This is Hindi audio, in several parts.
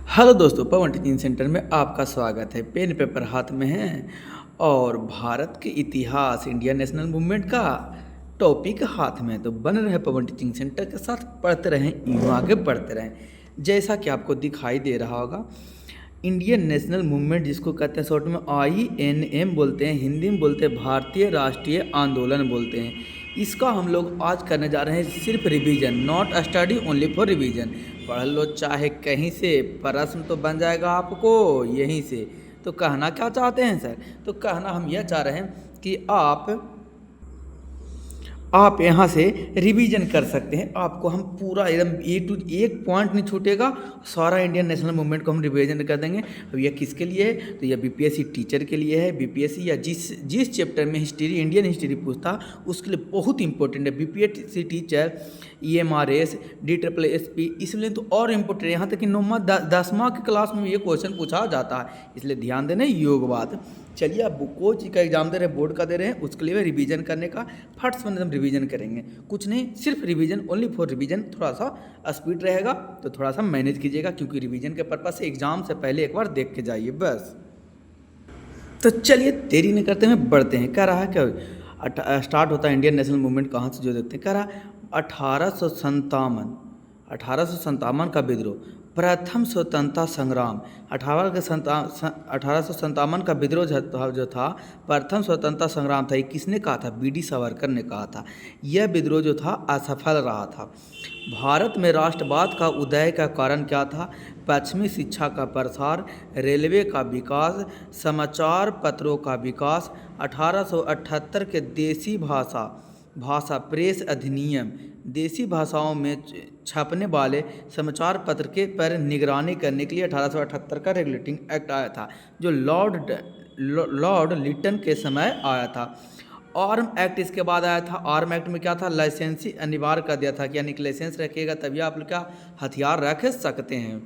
हेलो दोस्तों, पवन टीचिंग सेंटर में आपका स्वागत है। पेन पेपर हाथ में है और भारत के इतिहास, इंडियन नेशनल मूवमेंट का टॉपिक हाथ में है। तो बन रहे पवन टीचिंग सेंटर के साथ, पढ़ते रहें, यूँ आगे बढ़ते रहें। जैसा कि आपको दिखाई दे रहा होगा, इंडियन नेशनल मूवमेंट जिसको कहते हैं शॉर्ट में INM बोलते हैं, हिंदी में बोलते हैं भारतीय राष्ट्रीय आंदोलन बोलते हैं। इसका हम लोग आज करने जा रहे हैं सिर्फ revision, not study, only for revision. पढ़ लो चाहे कहीं से, प्रश्न तो बन जाएगा आपको यहीं से। तो कहना क्या चाहते हैं सर? तो कहना हम यह चाह रहे हैं कि आप यहाँ से रिवीजन कर सकते हैं। आपको हम पूरा एकदम एक पॉइंट नहीं छूटेगा, सारा इंडियन नेशनल मूवमेंट को हम रिवीजन कर देंगे। अब यह किसके लिए है? तो यह BPSC टीचर के लिए है। BPSC या जिस चैप्टर में हिस्ट्री, इंडियन हिस्ट्री पूछता, उसके लिए बहुत इंपॉर्टेंट है। BPSC टीचर, EMRS, DSSSP, इसलिए तो और इम्पोर्टेंट है। यहाँ तक कि 9वीं 10वीं की क्लास में ये क्वेश्चन पूछा जाता है, इसलिए ध्यान देना योगवाद। चलिए, आप कोई चीज़ का एग्जाम दे रहे हैं, बोर्ड का दे रहे हैं, उसके लिए रिवीजन करने का फट से हम रिवीजन करेंगे। कुछ नहीं, सिर्फ रिवीजन, ओनली फॉर रिवीजन। थोड़ा सा स्पीड रहेगा तो थोड़ा सा मैनेज कीजिएगा, क्योंकि रिवीजन के पर्पज से एग्जाम से पहले एक बार देख के जाइए बस। तो चलिए, देरी नहीं करते हैं, बढ़ते हैं। कह रहा है क्या स्टार्ट होता है इंडियन नेशनल मूवमेंट कहाँ से, जो देखते हैं। कह रहा 1857 का विद्रोह, प्रथम स्वतंत्रता संग्राम। 1857 का विद्रोह जो था प्रथम स्वतंत्रता संग्राम था। ये किसने कहा था? BD सावरकर ने कहा था। यह विद्रोह जो था असफल रहा था। भारत में राष्ट्रवाद का उदय का कारण क्या था? पश्चिमी शिक्षा का प्रसार, रेलवे का विकास, समाचार पत्रों का विकास, 1878 के देसी भाषा प्रेस अधिनियम, देसी भाषाओं में छपने वाले समाचार पत्र के पर निगरानी करने के लिए 1878 का रेगुलेटिंग एक्ट आया था, जो लॉर्ड लिटन के समय आया था। आर्म एक्ट इसके बाद आया था। आर्म एक्ट में क्या था? लाइसेंसी अनिवार्य कर दिया था कि यानी कि लाइसेंस रखिएगा तभी आप क्या हथियार रख सकते हैं।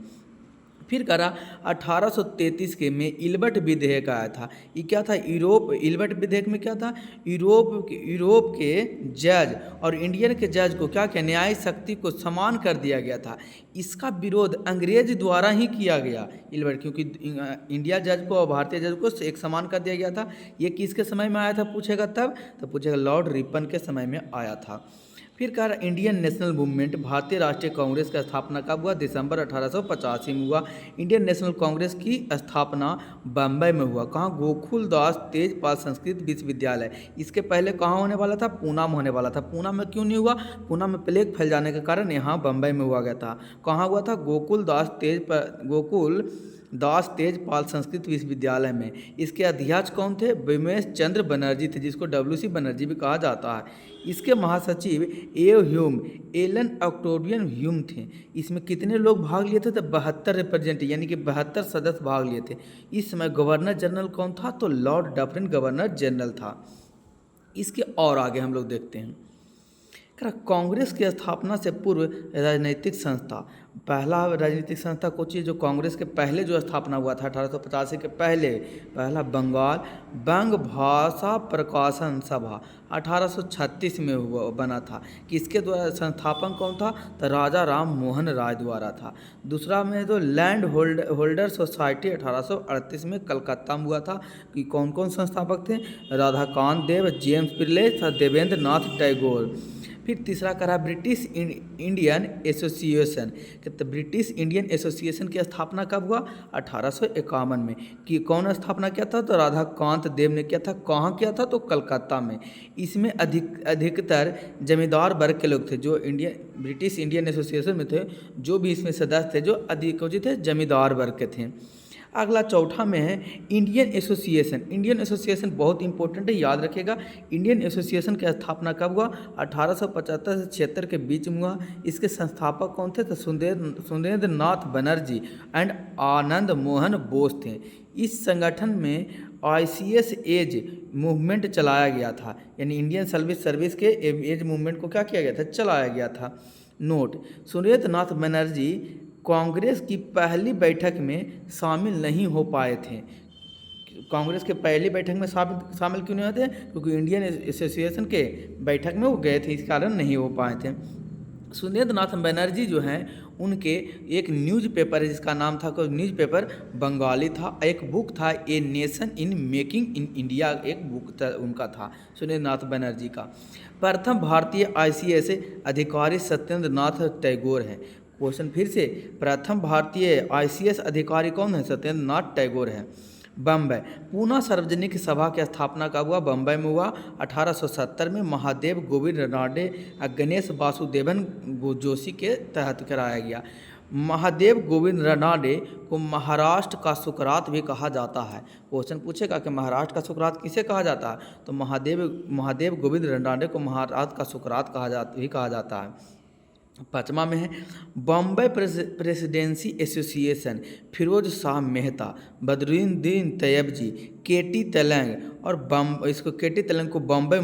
फिर करा 1833 के में इल्बर्ट विधेयक आया था। ये क्या था? इल्बर्ट विधेयक में क्या था? यूरोप के जज और इंडियन के जज को क्या किया? न्याय शक्ति को समान कर दिया गया था। इसका विरोध अंग्रेज द्वारा ही किया गया, इल्बर्ट, क्योंकि इंडिया जज को और भारतीय जज को एक समान कर दिया गया था। ये किसके समय में आया था पूछेगा तब? तो पूछेगा लॉर्ड रिपन के समय में आया था। फिर कहा इंडियन नेशनल मूवमेंट, भारतीय राष्ट्रीय कांग्रेस का स्थापना कब हुआ? दिसंबर 1885 में हुआ। इंडियन नेशनल कांग्रेस की स्थापना बम्बई में हुआ। कहाँ? गोकुल दास तेजपाल संस्कृत विश्वविद्यालय। इसके पहले कहाँ होने वाला था? पूना में होने वाला था। पूना में क्यों नहीं हुआ? पूना में प्लेग फैल जाने के कारण यहाँ बम्बई में हुआ गया था। कहाँ हुआ था? गोकुल दास तेजपाल संस्कृत विश्वविद्यालय में। इसके अध्यक्ष कौन थे? बिमेश चंद्र बनर्जी थे, जिसको WC बनर्जी भी कहा जाता है। इसके महासचिव एलन ऑक्टेवियन ह्यूम थे। इसमें कितने लोग भाग लिए थे? तो 72 रिप्रेजेंटेटिव, यानी कि 72 सदस्य भाग लिए थे। इस समय गवर्नर जनरल कौन था? तो लॉर्ड डफरिन गवर्नर जनरल था। इसके और आगे हम लोग देखते हैं। कांग्रेस की स्थापना से पूर्व राजनीतिक संस्था, पहला राजनीतिक संस्था कौन सी? जो कांग्रेस के पहले जो स्थापना हुआ था 1885 के पहला बंग भाषा प्रकाशन सभा 1836 में हुआ बना था। किसके द्वारा? संस्थापक कौन था? तो राजा राम मोहन राय द्वारा था। दूसरा में तो लैंड होल्डर सोसाइटी 1838 में कलकत्ता में हुआ था। कि कौन कौन संस्थापक थे? राधाकांत देव, जेम्स पिर्ले, देवेंद्र नाथ टैगोर। फिर तीसरा करा ब्रिटिश इंडियन एसोसिएशन। तो ब्रिटिश इंडियन एसोसिएशन की स्थापना कब हुआ? 1851 में। कि कौन स्थापना किया था? तो राधाकांत देव ने किया था। कहाँ किया था? तो कलकत्ता में। इसमें अधिकतर जमींदार वर्ग के लोग थे जो ब्रिटिश इंडियन एसोसिएशन में थे। जो भी इसमें सदस्य थे जो अधिक थे जमींदार वर्ग के थे। अगला चौथा में है इंडियन एसोसिएशन। इंडियन एसोसिएशन बहुत इंपॉर्टेंट है, याद रखिएगा। इंडियन एसोसिएशन की स्थापना कब हुआ? 1875 से 76 के बीच में हुआ। इसके संस्थापक कौन थे? तो सुरेंद्र नाथ बनर्जी एंड आनंद मोहन बोस थे। इस संगठन में ICS एज मूवमेंट चलाया गया था, यानी इंडियन सर्विस के एज मूवमेंट को क्या किया गया था? चलाया गया था। नोट: सुरेंद्र नाथ बनर्जी कांग्रेस की पहली बैठक में शामिल नहीं हो पाए थे। कांग्रेस के पहली बैठक में शामिल क्यों नहीं होते? क्योंकि इंडियन एसोसिएशन के बैठक में वो गए थे, इस कारण नहीं हो पाए थे। सुरेंद्र नाथ बनर्जी जो हैं उनके एक न्यूज़पेपर है जिसका नाम था, न्यूज़पेपर बंगाली था, एक बुक था a nation in making in India, एक बुक था उनका था सुरेंद्रनाथ बनर्जी का। प्रथम भारतीय ICS अधिकारी सत्येंद्र नाथ टैगोर हैं। क्वेश्चन फिर से, प्रथम भारतीय ICS अधिकारी कौन है? सत्येंद्र नाथ टैगोर हैं। बम्बई पूना सार्वजनिक सभा की स्थापना कब हुआ? बम्बई में हुआ 1870 में। महादेव गोविंद रानडे गणेश वासुदेवन जोशी के तहत कराया गया। महादेव गोविंद रानडे को महाराष्ट्र का सुकरात भी कहा जाता है। क्वेश्चन पूछेगा कि महाराष्ट्र का सुकरात किसे कहा जाता है? तो महादेव गोविंद रानडे को महाराष्ट्र का सुकरात कहा जाता है। पाँचवा में है बॉम्बे प्रेसिडेंसी एसोसिएशन, फिरोज शाह मेहता, बदरुद्दीन तैयबजी, केटी तेलंग और इसको केटी तेलंग को बॉम्बे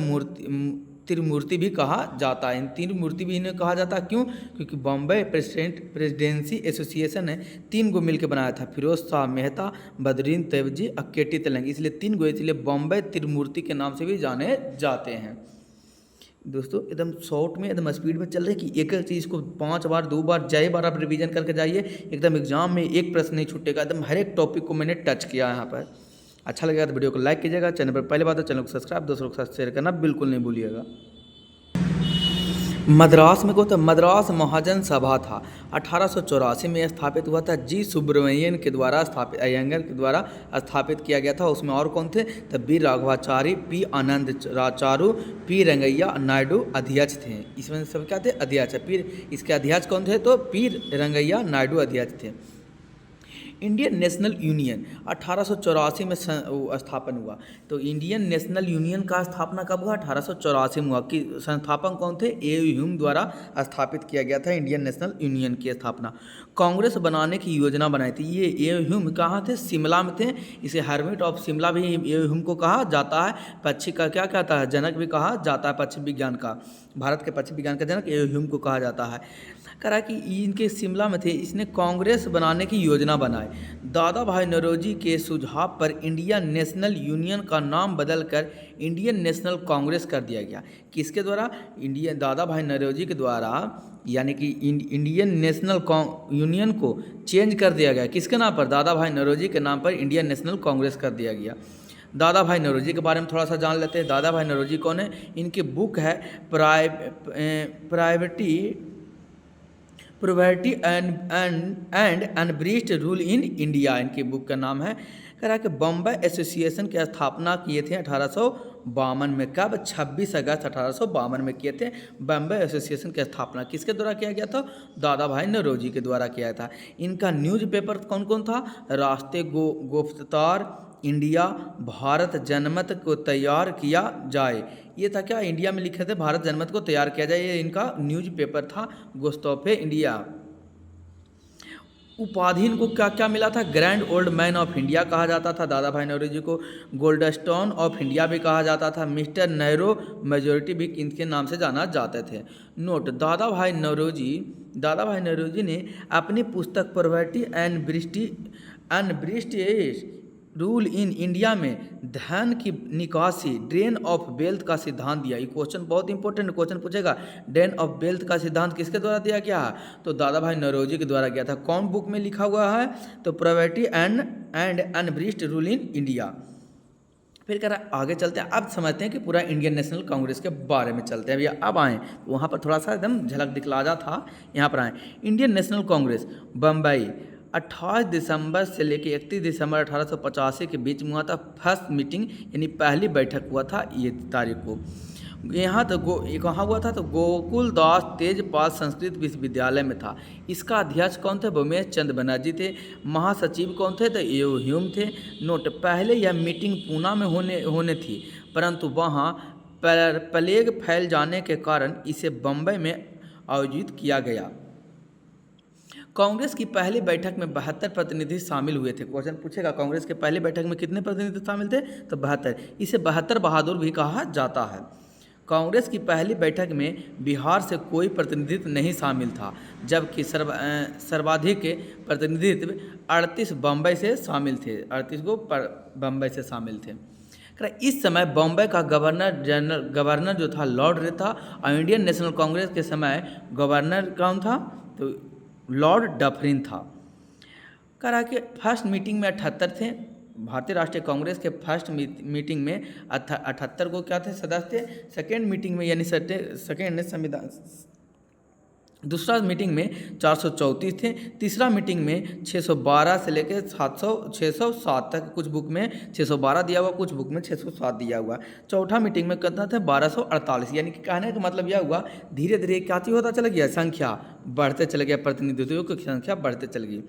त्रिमूर्ति भी कहा जाता है। इन तीन मूर्ति भी इन्हें कहा जाता है। क्यों? क्योंकि बॉम्बे प्रेसिडेंसी एसोसिएशन ने 3 को मिलकर बनाया था, फिरोज शाह मेहता, बदरुद्दीन तैयबजी और केटी तेलंग, इसलिए 3 को, इसलिए बॉम्बे त्रिमूर्ति के नाम से भी जाने जाते हैं। दोस्तों एकदम शॉर्ट में, एकदम स्पीड में चल रहे हैं कि एक एक चीज़ को 5 बार 2 बार 6 बार आप रिवीजन करके जाइए, एकदम एग्जाम में एक प्रश्न नहीं छूटेगा। एकदम हर एक टॉपिक को मैंने टच किया यहाँ पर। अच्छा लगेगा तो वीडियो को लाइक कीजिएगा, चैनल पर पहले बात है चैनल को सब्सक्राइब, दूसरों के साथ शेयर करना बिल्कुल नहीं भूलिएगा। मद्रास में कौन था? मद्रास महाजन सभा था, 1884 में स्थापित हुआ था। जी सुब्रमण्यन के द्वारा स्थापित, अयंगर के द्वारा स्थापित किया गया था। उसमें और कौन थे? तो बी राघवाचारी, पी आनंद चारू, पी रंगैया नायडू अध्यक्ष थे। इसमें सब क्या थे? अध्यक्ष। इसके अध्यक्ष कौन थे? तो पी रंगैया नायडू अध्यक्ष थे। इंडियन नेशनल यूनियन 1884 में स्थापन हुआ। तो इंडियन नेशनल यूनियन का स्थापना कब हुआ? 1884 में हुआ। कि संस्थापक कौन थे? ए ह्यूम द्वारा स्थापित किया गया था इंडियन नेशनल यूनियन की स्थापना। कांग्रेस बनाने की योजना बनाई थी। ये ए ह्यूम कहाँ थे? शिमला में थे। इसे हर्मिट ऑफ शिमला भी ए ह्यूम को कहा जाता है। पक्षी का क्या कहता है? जनक भी कहा जाता है। पक्षी विज्ञान का, भारत के पक्षी विज्ञान का जनक ए ह्यूम को कहा जाता है। कह रहा कि इनके शिमला में थे, इसने कांग्रेस बनाने की योजना बनाई। दादा भाई नौरोजी के सुझाव पर इंडियन नेशनल यूनियन का नाम बदलकर इंडियन नेशनल कांग्रेस कर दिया गया। किसके द्वारा? दादा भाई नौरोजी के द्वारा, यानी कि इंडियन नेशनल यूनियन को चेंज कर दिया गया। किसके नाम पर? दादा भाई नौरोजी के नाम पर इंडियन नेशनल कांग्रेस कर दिया गया। दादा भाई नौरोजी के बारे में थोड़ा सा जान लेते हैं। दादा भाई नौरोजी कौन है? इनकी बुक है poverty and unbritish rule in India, इनकी बुक का नाम है। कह रहा है कि बॉम्बे एसोसिएशन की स्थापना किए थे 1852 में। कब? 26 अगस्त 1852 में किए थे। बॉम्बे एसोसिएशन की स्थापना किसके द्वारा किया गया था? दादा भाई नौरोजी के द्वारा किया था। इनका न्यूज़पेपर कौन कौन था? रास्ते गुफ्तार, इंडिया, भारत जनमत को तैयार किया जाए। ये था क्या? इंडिया में लिखे थे भारत जनमत को तैयार किया जाए, ये इनका न्यूज़पेपर था। गुस्ताफे इंडिया। उपाधि इनको क्या क्या मिला था? Grand old man of India कहा जाता था दादा भाई नौरोजी को। गोल्डस्टोन ऑफ इंडिया भी कहा जाता था। मिस्टर नेहरू मेजोरिटी भी इनके नाम से जाना जाते थे। नोट, दादा भाई नौरोजी ने अपनी पुस्तक poverty and unbritish rule in India में धन की निकासी, ड्रेन ऑफ वेल्थ का सिद्धांत दिया। ये क्वेश्चन बहुत इंपॉर्टेंट क्वेश्चन पूछेगा। ड्रेन ऑफ वेल्थ का सिद्धांत किसके द्वारा दिया गया है? तो दादा भाई नौरोजी के द्वारा किया था। कौन बुक में लिखा हुआ है? तो poverty and unbritish rule in India. फिर कह रहा है आगे चलते हैं। अब समझते हैं कि पूरा इंडियन नेशनल कांग्रेस के बारे में चलते हैं। भैया अब आएँ वहाँ पर थोड़ा सा एकदम झलक दिखला था, यहाँ पर आएँ। इंडियन नेशनल कांग्रेस बम्बई 28 दिसंबर से लेकर 31 दिसंबर 1885 के बीच में हुआ था। फर्स्ट मीटिंग यानी पहली बैठक हुआ था ये तारीख को। यहाँ तो कहाँ हुआ था? तो गोकुल दास तेजपाल संस्कृत विश्वविद्यालय में था। इसका अध्यक्ष कौन थे? भूमेश चंद्र बनर्जी थे। महासचिव कौन थे? तो ए ह्यूम थे। नोट, पहले यह मीटिंग पूना में होने थी, परंतु वहाँ प्लेग फैल जाने के कारण इसे बम्बई में आयोजित किया गया। कांग्रेस की पहली बैठक में 72 प्रतिनिधि शामिल हुए थे। क्वेश्चन पूछेगा कांग्रेस के पहली बैठक में कितने प्रतिनिधि शामिल थे? तो 72। इसे 72 बहादुर भी कहा जाता है। कांग्रेस की पहली बैठक में बिहार से कोई प्रतिनिधित्व नहीं शामिल था, जबकि सर्वाधिक प्रतिनिधित्व 38 बम्बई से शामिल थे। 38 को बम्बई से शामिल थे। इस समय बॉम्बे का गवर्नर जो था लॉर्ड रे था, और इंडियन नेशनल कांग्रेस के समय गवर्नर कौन था? तो लॉर्ड डफरिन था। कह रहा कि फर्स्ट मीटिंग में 78 थे, भारतीय राष्ट्रीय कांग्रेस के फर्स्ट मीटिंग में 78 को क्या थे सदस्य थे। सेकेंड मीटिंग में यानी सेकेंड संविधान दूसरा मीटिंग में 434 थे। तीसरा मीटिंग में 612 से लेकर 607 तक, कुछ बुक में 612 दिया हुआ, कुछ बुक में 607 दिया हुआ। चौथा मीटिंग में कितना था 1248। यानी कि कहने का मतलब यह हुआ धीरे धीरे क्या चीज होता चला गया, संख्या बढ़ते चले गया, प्रतिनिधित्वों की संख्या बढ़ते चल गई।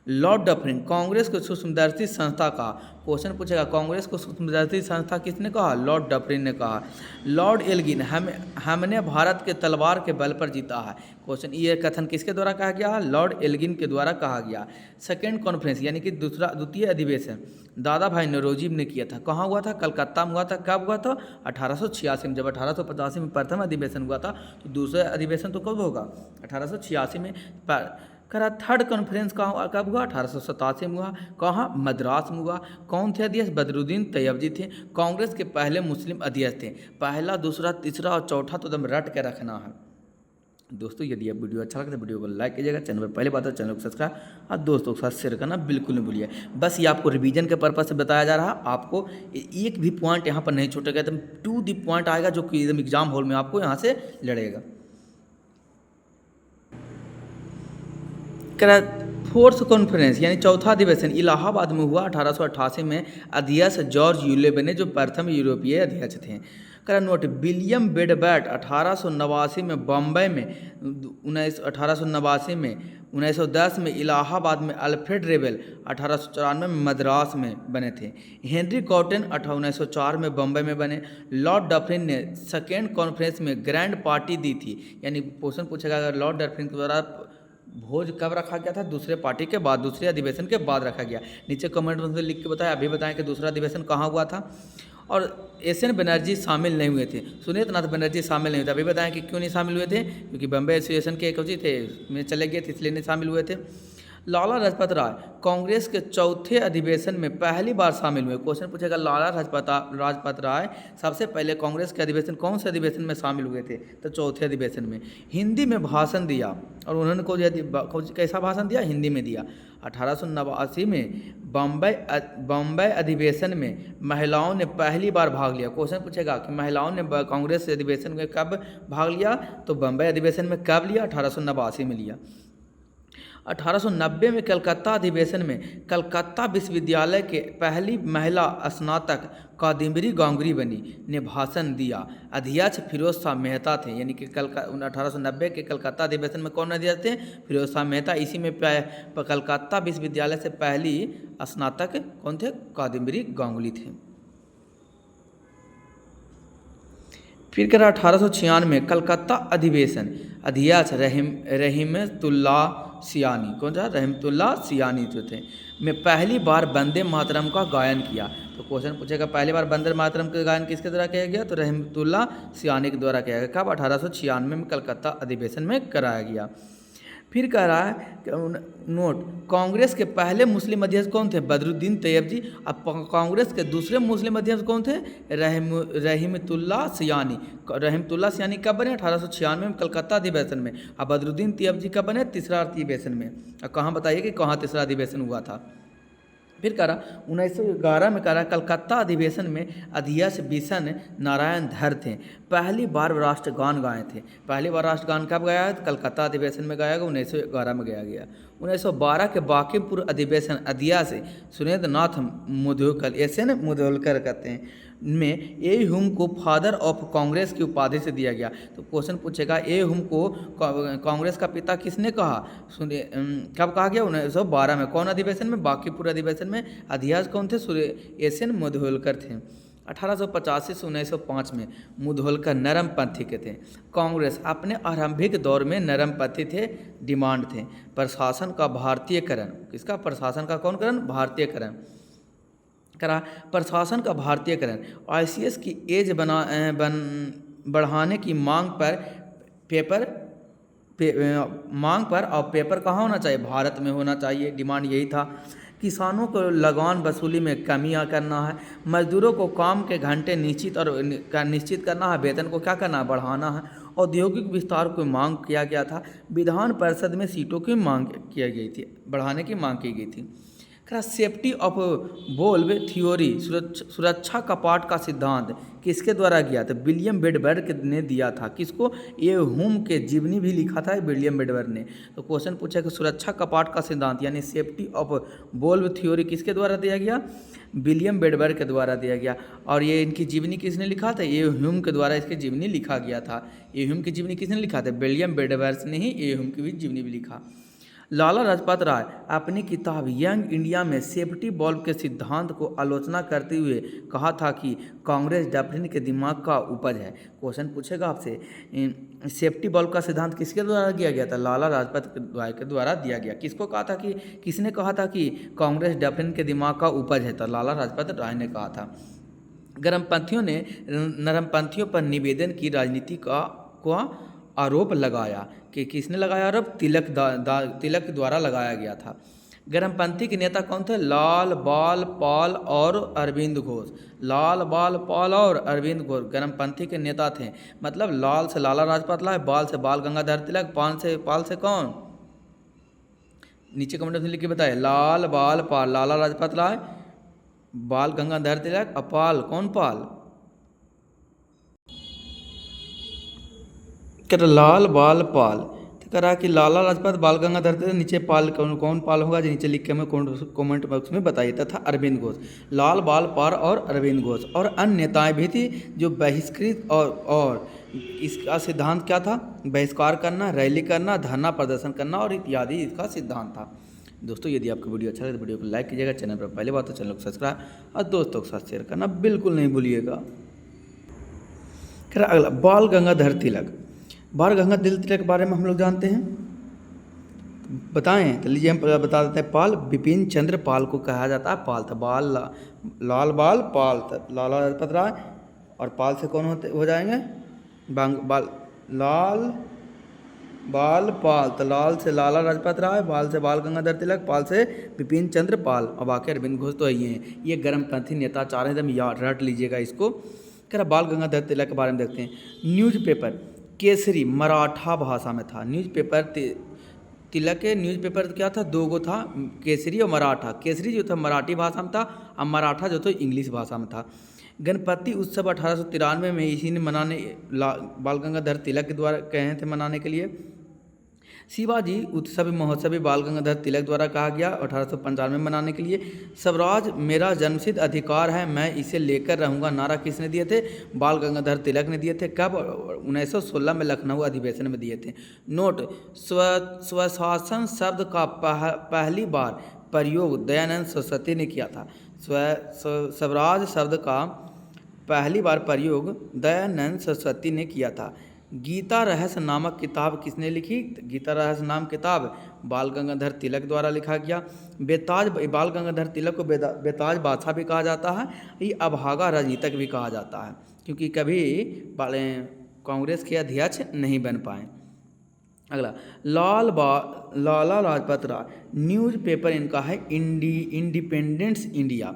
लॉर्ड डफरिन कांग्रेस को सूक्ष्मदर्शी संस्था कहा। क्वेश्चन पूछेगा कांग्रेस को सूक्ष्मदर्शी संस्था किसने कहा, लॉर्ड डफरिन ने कहा। लॉर्ड एल्गिन हमने भारत के तलवार के बल पर जीता है। क्वेश्चन ये कथन किसके द्वारा कहा गया, लॉर्ड एल्गिन के द्वारा कहा गया। सेकेंड कॉन्फ्रेंस यानी कि द्वितीय अधिवेशन दादा भाई नौरोजी ने किया था। कहाँ हुआ था, कलकत्ता में हुआ था। कब हुआ था, 1886 में। जब 1885 में प्रथम अधिवेशन हुआ था तो दूसरा अधिवेशन तो कब होगा, 1886 में। करा थर्ड कॉन्फ्रेंस कहाँ कब हुआ, 1887 में हुआ। कहाँ, मद्रास में हुआ। कौन थे अध्यक्ष, बदरुद्दीन तैयबजी थे। कांग्रेस के पहले मुस्लिम अध्यक्ष थे। पहला, दूसरा, तीसरा और चौथा तो एकदम रट के रखना है। दोस्तों यदि आप वीडियो अच्छा लगे तो वीडियो को लाइक कीजिएगा, चैनल पर पहले बात है चैनल को सब्सक्राइब और दोस्तों के साथ शेयर करना बिल्कुल नहीं भूलिए। बस ये आपको रिवीजन के पर्पज से बताया जा रहा है। आपको एक भी पॉइंट यहाँ पर नहीं छूटेगा, एकदम टू दी पॉइंट आएगा जो कि एकदम एग्जाम हॉल में आपको यहाँ से लड़ेगा। फोर्थ कॉन्फ्रेंस यानी चौथा अधिवेशन इलाहाबाद में हुआ 1888 में। अध्यक्ष जॉर्ज यूले बने जो प्रथम यूरोपीय अध्यक्ष थे। नोट, विलियम बेडबैट 1889 में बम्बई में, 1889 में, 1910 में इलाहाबाद में, अल्फ्रेड रेबेल 1894 में मद्रास में बने थे। हेनरी कॉटन 1904 में बम्बई में बने। लॉर्ड डफरिन ने सेकेंड कॉन्फ्रेंस में ग्रैंड पार्टी दी थी। यानी क्वेश्चन पूछेगा अगर लॉर्ड डफरिन के द्वारा भोज कब रखा गया था, दूसरे पार्टी के बाद, दूसरे अधिवेशन के बाद रखा गया। नीचे कमेंट में लिख के बताएं, अभी बताएं कि दूसरा अधिवेशन कहाँ हुआ था। और एस.एन. बनर्जी शामिल नहीं हुए थे, सुनीत नाथ बनर्जी शामिल नहीं हुए थे। अभी बताएं कि क्यों नहीं शामिल हुए थे, क्योंकि बम्बई एसोसिएशन के एक थे में चले गए थे, इसलिए नहीं शामिल हुए थे। लाला लाजपत राय कांग्रेस के चौथे अधिवेशन में पहली बार शामिल हुए। क्वेश्चन पूछेगा लाला लाजपत राय सबसे पहले कांग्रेस के अधिवेशन कौन से अधिवेशन में शामिल हुए थे, तो चौथे अधिवेशन में। हिंदी में भाषण दिया और उन्होंने कैसा भाषण दिया, हिंदी में दिया। 1889 में बम्बई अधिवेशन में महिलाओं ने पहली बार भाग लिया। क्वेश्चन पूछेगा कि महिलाओं ने कांग्रेस अधिवेशन में कब भाग लिया, तो बम्बई अधिवेशन में कब लिया, 1889 में लिया। 1890 में कलकत्ता अधिवेशन में कलकत्ता विश्वविद्यालय के पहली महिला स्नातक कादम्बरी गांगुली बनी ने भाषण दिया। अध्यक्ष फिरोज शाह मेहता थे। यानी कि 1890 के कलकत्ता अधिवेशन में कौन अध्यक्ष थे, फिरोज शाह मेहता। इसी में कलकत्ता विश्वविद्यालय से पहली स्नातक कौन थे, कादम्बरी गांगुली थे। फिर करा 1896 में कलकत्ता अधिवेशन अध्यक्ष रहीमतुल्ला सियानी, कौन था, रहमतुल्ला सियानी जो थे, में पहली बार वंदे मातरम का गायन किया। तो क्वेश्चन पूछेगा पहली बार वंदे मातरम का गायन किसके द्वारा किया गया, तो रहमतुल्ला सियानी के द्वारा किया गया। कब, 1896 में कलकत्ता अधिवेशन में कराया गया। फिर कह रहा है नोट, कांग्रेस के पहले मुस्लिम अध्यक्ष कौन थे, बदरुद्दीन तैयबजी। अब कांग्रेस के दूसरे मुस्लिम अध्यक्ष कौन थे, रहमतुल्ला सियानी। रहमतुल्ला सियानी कब बने, 1896 में कलकत्ता अधिवेशन में। अब बदरुद्दीन तैयबजी कब बने, तीसरा अधिवेशन में। अब कहाँ बताइए कि कहाँ तीसरा अधिवेशन हुआ था। फिर कह रहा 1911 में कह रहा कलकत्ता अधिवेशन में अध्यक्ष बिशन नारायण धर थे। पहली बार राष्ट्रगान गाए थे। पहली बार राष्ट्रगान कब गाया है, तो कलकत्ता अधिवेशन में गाया गया, 1911 में गाया गया। 1912 के बांकीपुर अधिवेशन अध्यक्ष सुरेंद्र नाथ मुधोलकर, एस.एन. मुधोलकर कहते हैं, में ए हुम को फादर ऑफ कांग्रेस की उपाधि से दिया गया। तो क्वेश्चन पूछेगा ए हुम को कांग्रेस का पिता किसने कहा, सुनिए कब कहा गया, 1912 में। कौन अधिवेशन में, बांकीपुर अधिवेशन में। अध्यक्ष कौन थे, एस.एन. मुधोलकर थे। 1885 से 1905 में मुधोलकर नरमपंथी के थे। कांग्रेस अपने आरंभिक दौर में नरमपंथी थे, डिमांड थे प्रशासन का भारतीयकरण। किसका, प्रशासन का कौन करण, भारतीयकरण करा। प्रशासन का भारतीयकरण, ICS की एज बढ़ाने की मांग पर मांग पर और पेपर कहाँ होना चाहिए, भारत में होना चाहिए। डिमांड यही था। किसानों को लगान वसूली में कमी करना है, मजदूरों को काम के घंटे निश्चित करना है, वेतन को क्या करना है, बढ़ाना है। औद्योगिक विस्तार को मांग किया गया था। विधान परिषद में सीटों की मांग की गई थी, बढ़ाने की मांग की गई थी। सेफ्टी ऑफ वोल्व थ्योरी, सुरक्षा कपाट का सिद्धांत किसके द्वारा किया था, विलियम बेडबर्ग ने दिया था। किसको, ये हुम के जीवनी भी लिखा था विलियम बेडबर्ग ने। तो क्वेश्चन पूछा कि सुरक्षा कपाट का सिद्धांत यानी सेफ्टी ऑफ वोल्व थ्योरी किसके द्वारा दिया गया, विलियम बेडबर्ग के द्वारा दिया गया। और ये इनकी जीवनी किसने लिखा था, ये ह्यूम के द्वारा इसकी जीवनी लिखा गया था। ये ह्यूम की जीवनी किसने लिखा था, विलियम बेडबर्ग ने ही ये ह्यूम की भी जीवनी भी लिखा। लाला लाजपत राय अपनी किताब यंग इंडिया में सेफ्टी बॉल्व के सिद्धांत को आलोचना करते हुए कहा था कि कांग्रेस डफरिन के दिमाग का उपज है। क्वेश्चन पूछेगा आपसे, सेफ्टी बॉल्व का सिद्धांत किसके द्वारा दिया गया था, लाला लाजपत राय के द्वारा दिया गया। किसको कहा था कि, किसने कहा था कि कांग्रेस डफरिन के दिमाग का उपज है, तो लाला लाजपत राय ने कहा था। गर्मपंथियों ने नरमपंथियों पर निवेदन की राजनीति का आरोप लगाया कि किसने लगाया आरोप, तिलक द्वारा लगाया गया था। गर्मपंथी के नेता कौन थे, लाल बाल पाल और अरविंद घोष। लाल बाल पाल और अरविंद घोष गर्मपंथी के नेता थे। मतलब लाल से लाला लाजपत राय, बाल से बाल गंगाधर तिलक, पाल से कौन, नीचे कमेंट में लिख के बताए। लाल बाल पाल लाला लाजपत राय, बाल गंगाधर तिलक, अपाल कौन, पाल कर लाल बाल पाल। तो करा कि लाला लाजपत बाल गंगाधर तिलक, नीचे पाल कौन पाल होगा, जो नीचे लिख के हमें कमेंट बॉक्स में बताइए। तथा अरविंद घोष, लाल बाल पाल और अरविंद घोष और अन्य नेताएं भी थी जो बहिष्कृत और इसका सिद्धांत क्या था, बहिष्कार करना, रैली करना, धरना प्रदर्शन करना और इत्यादि इसका सिद्धांत था। दोस्तों यदि आपको वीडियो अच्छा लगे तो वीडियो को लाइक कीजिएगा, चैनल पर पहले बात तो चैनल को सब्सक्राइब और दोस्तों के साथ शेयर करना बिल्कुल नहीं भूलिएगा। अगला बाल गंगाधर तिलक। बाल गंगाधर तिलक के बारे में हम लोग जानते हैं, बताएं तो लीजिए हम बता देते हैं। पाल बिपिन चंद्र पाल को कहा जाता है, पाल था, लाल बाल पाल था लाला लाजपत राय, और पाल से कौन हो जाएंगे, लाल बाल पाल, तो लाल से लाला लाजपत राय, बाल से बाल गंगाधर तिलक, पाल से बिपिन चंद्र पाल, और बाकी अरविंद घोष तो ये हैं। ये गर्मपंथी नेता चार हैं, एकदम याद रट लीजिएगा इसको। कह बाल गंगाधर तिलक के बारे में देखते हैं। न्यूज़पेपर केसरी मराठा भाषा में था। न्यूज़पेपर तिलक के न्यूज़पेपर क्या था, दो गो था, केसरी और मराठा। केसरी जो था मराठी भाषा में था और मराठा जो था इंग्लिश भाषा में था। गणपति उत्सव 1893 में इसी ने बाल गंगाधर तिलक के द्वारा कहे थे मनाने के लिए। शिवाजी उत्सव महोत्सव भी बाल गंगाधर तिलक द्वारा कहा गया 1895 में मनाने के लिए। स्वराज मेरा जन्मसिद्ध अधिकार है, मैं इसे लेकर रहूँगा नारा किसने दिए थे, बाल गंगाधर तिलक ने दिए थे। कब, 1916 में लखनऊ अधिवेशन में दिए थे। नोट, स्वशासन शब्द का पहली बार प्रयोग दयानंद सरस्वती ने किया था। स्वराज शब्द का पहली बार प्रयोग दयानंद सरस्वती ने किया था। गीता रहस्य नामक किताब किसने लिखी, गीता रहस्य नाम किताब बाल गंगाधर तिलक द्वारा लिखा गया। बाल गंगाधर तिलक को बेताज बादशाह भी कहा जाता है, ये अभागा राजनीतिक भी कहा जाता है, क्योंकि कभी कांग्रेस के अध्यक्ष नहीं बन पाए। अगला लाला लाजपत राय, न्यूज़पेपर इनका है इंडिपेंडेंस इंडिया।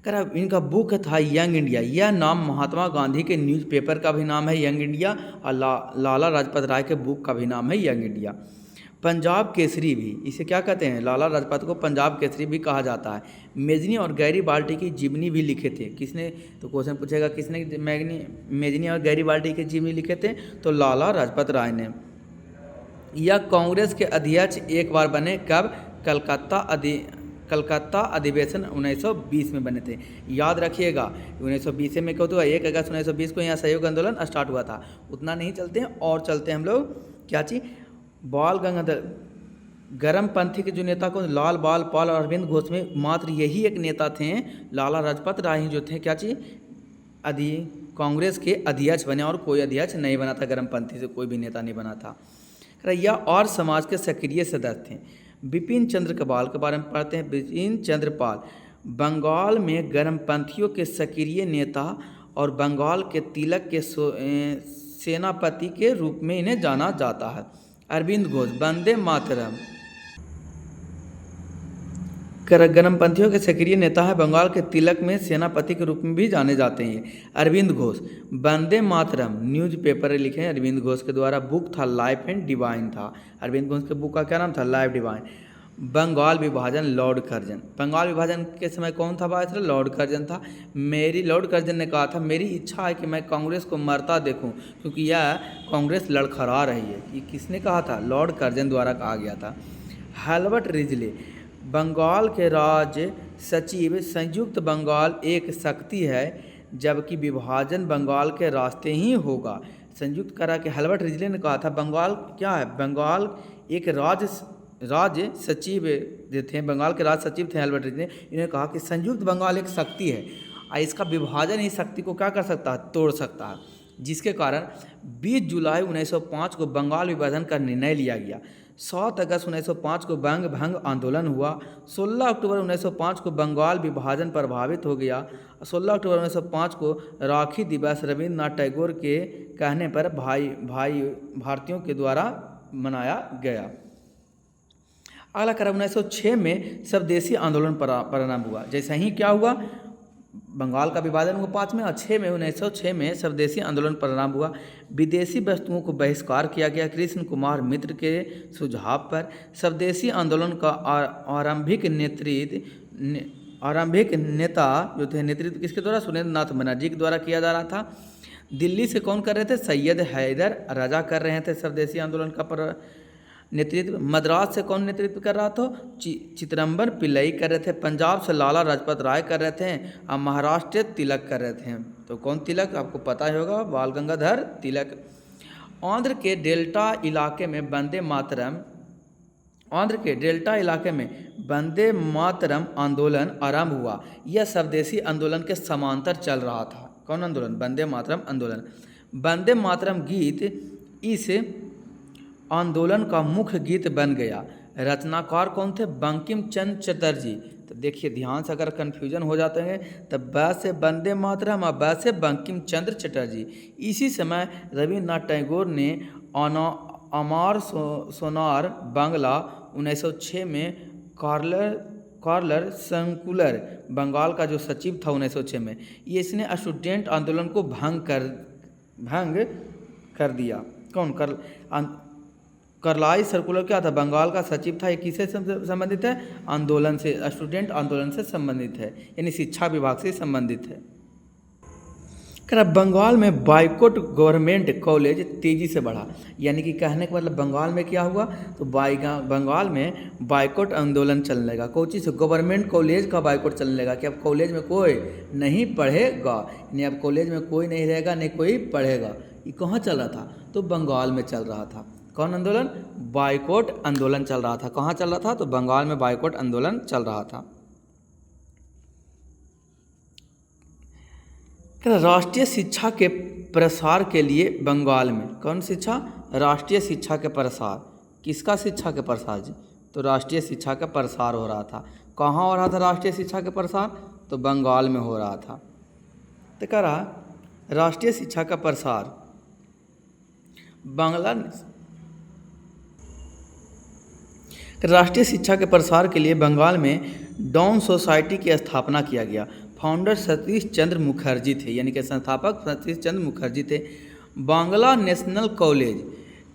इनका बुक था यंग इंडिया। यह नाम महात्मा गांधी के न्यूज़पेपर का भी नाम है यंग इंडिया, और लाला लाजपत राय के बुक का भी नाम है यंग इंडिया। पंजाब केसरी भी, इसे क्या कहते हैं, लाला लाजपत को पंजाब केसरी भी कहा जाता है। मेजनी और गैरीबाल्टी की जीवनी भी लिखे थे, किसने, तो क्वेश्चन पूछेगा किसने मेजनी और गैरीबाल्टी की जीवनी लिखे थे, तो लाला लाजपत राय ने। यह कांग्रेस के अध्यक्ष एक बार बने, कब, कलकत्ता अधिवेशन 1920 में बने थे। याद रखिएगा 1920 में क्या हुआ, 1 अगस्त 1920 को यहाँ सहयोग आंदोलन स्टार्ट हुआ था। उतना नहीं चलते हैं और चलते हैं हम लोग क्या चीज़, बाल गंगाधर गर्मपंथी के जो नेता को लाल बाल पाल और अरविंद घोष में मात्र यही एक नेता थे, लाला लाजपत राय जो थे क्या चीज़, कांग्रेस के अध्यक्ष बने, और कोई अध्यक्ष नहीं बना था, गर्मपंथी से कोई भी नेता नहीं बना था। यह और समाज के सक्रिय सदस्य थे। बिपिन चंद्र पाल के बारे में पढ़ते हैं। बिपिन चंद्र पाल बंगाल में गर्मपंथियों के सक्रिय नेता और बंगाल के तिलक के सेनापति के रूप में इन्हें जाना जाता है। अरविंद घोष वंदे मातरम गरमपंथियों के सक्रिय नेता है। बंगाल के तिलक में सेनापति के रूप में भी जाने जाते हैं। अरविंद घोष वंदे मातरम न्यूज़पेपर लिखे हैं अरविंद घोष के द्वारा। बुक था लाइफ एंड डिवाइन था। अरविंद घोष के बुक का क्या नाम था? Life divine. बंगाल विभाजन लॉर्ड कर्जन। बंगाल विभाजन के समय कौन था वायसराय? लॉर्ड कर्जन था। लॉर्ड कर्जन ने कहा था मेरी इच्छा है कि मैं कांग्रेस को मरता देखूं, क्योंकि यह कांग्रेस लड़खड़ा रही है। ये किसने कहा था? लॉर्ड कर्जन द्वारा कहा गया था। हेल्बर्ट रिजले बंगाल के राज्य सचिव। संयुक्त बंगाल एक शक्ति है, जबकि विभाजन बंगाल के रास्ते ही होगा। संयुक्त करा के हेल्बर्ट रिजले ने कहा था बंगाल क्या है? बंगाल एक राज्य सचिव जो थे, बंगाल के राज्य सचिव थे हेल्बर्ट रिजले। इन्होंने कहा कि संयुक्त बंगाल एक शक्ति है और इसका विभाजन ही शक्ति को क्या कर सकता है? तोड़ सकता है। जिसके कारण 20 जुलाई 1905 को बंगाल विभाजन का निर्णय लिया गया। 7 अगस्त 1905 को भंग आंदोलन हुआ। 16 अक्टूबर 1905 को बंगाल विभाजन प्रभावित हो गया। 16 अक्टूबर 1905 को राखी दिवस रविन्द्रनाथ टैगोर के कहने पर भारतीयों के द्वारा मनाया गया। अगला क्रम 1906 में स्वदेशी आंदोलन प्रारंभ हुआ। जैसे ही क्या हुआ? बंगाल का विभाजन हुआ 5 में और 1906 में स्वदेशी आंदोलन प्रारंभ हुआ। विदेशी वस्तुओं को बहिष्कार किया गया। कृष्ण कुमार मित्र के सुझाव पर स्वदेशी आंदोलन का आरंभिक नेता जो थे, नेतृत्व किसके द्वारा? सुरेंद्र नाथ बनर्जी के द्वारा किया जा रहा था। दिल्ली से कौन कर रहे थे? सैयद हैदर रजा कर रहे थे स्वदेशी आंदोलन का नेतृत्व। मद्रास से कौन नेतृत्व कर रहा था? चिदम्बरम पिल्लई कर रहे थे। पंजाब से लाला लाजपत राय कर रहे थे और महाराष्ट्र तिलक कर रहे थे। तो कौन तिलक? आपको पता ही होगा, बाल गंगाधर तिलक। आंध्र के डेल्टा इलाके में वंदे मातरम आंदोलन आरंभ हुआ। यह स्वदेशी आंदोलन के समांतर चल रहा था। कौन आंदोलन? वंदे मातरम आंदोलन। वंदे मातरम गीत इस आंदोलन का मुख्य गीत बन गया। रचनाकार कौन थे? बंकिम चंद्र चटर्जी। तो देखिए ध्यान से, अगर कन्फ्यूजन हो जाते हैं तब ब से वंदे मातरम और ब से बंकिम चंद्र चटर्जी। इसी समय रविन्द्रनाथ टैगोर ने अमार सोनार बांग्ला 1906 में कार्लर संकुलर बंगाल का जो सचिव था 1906 में, ये इसने स्टूडेंट आंदोलन को भंग कर दिया। कौन? कार्लाइल सर्कुलर क्या था? बंगाल का सचिव था। ये किससे संबंधित है? आंदोलन से, स्टूडेंट आंदोलन से संबंधित है, यानी शिक्षा विभाग से संबंधित है। बंगाल में बाइकॉट गवर्नमेंट कॉलेज तेजी से बढ़ा। यानी कि कहने का मतलब बंगाल में क्या हुआ? तो बंगाल में बाइकॉट आंदोलन चलने लगा। कोची से? गवर्नमेंट कॉलेज का बाइकॉट चलने लगा कि अब कॉलेज में कोई नहीं पढ़ेगा, यानी अब कॉलेज में कोई नहीं रहेगा, नहीं कोई पढ़ेगा। ये कहाँ चल रहा था? तो बंगाल में चल रहा था। कौन आंदोलन? बाइकॉट आंदोलन चल रहा था। कहाँ चल रहा था? तो बंगाल में बाइकॉट आंदोलन चल रहा था। राष्ट्रीय शिक्षा के प्रसार के लिए बंगाल में कौन शिक्षा? राष्ट्रीय शिक्षा के प्रसार। किसका शिक्षा के प्रसार जी? तो राष्ट्रीय शिक्षा का प्रसार हो रहा था। कहाँ हो रहा था राष्ट्रीय शिक्षा का प्रसार? तो बंगाल में हो रहा था। तो कह रहा राष्ट्रीय शिक्षा का प्रसार राष्ट्रीय शिक्षा के प्रसार के लिए बंगाल में डॉन सोसाइटी की स्थापना किया गया। फाउंडर सतीश चंद्र मुखर्जी थे, यानी कि संस्थापक सतीश चंद्र मुखर्जी थे। Bangla national college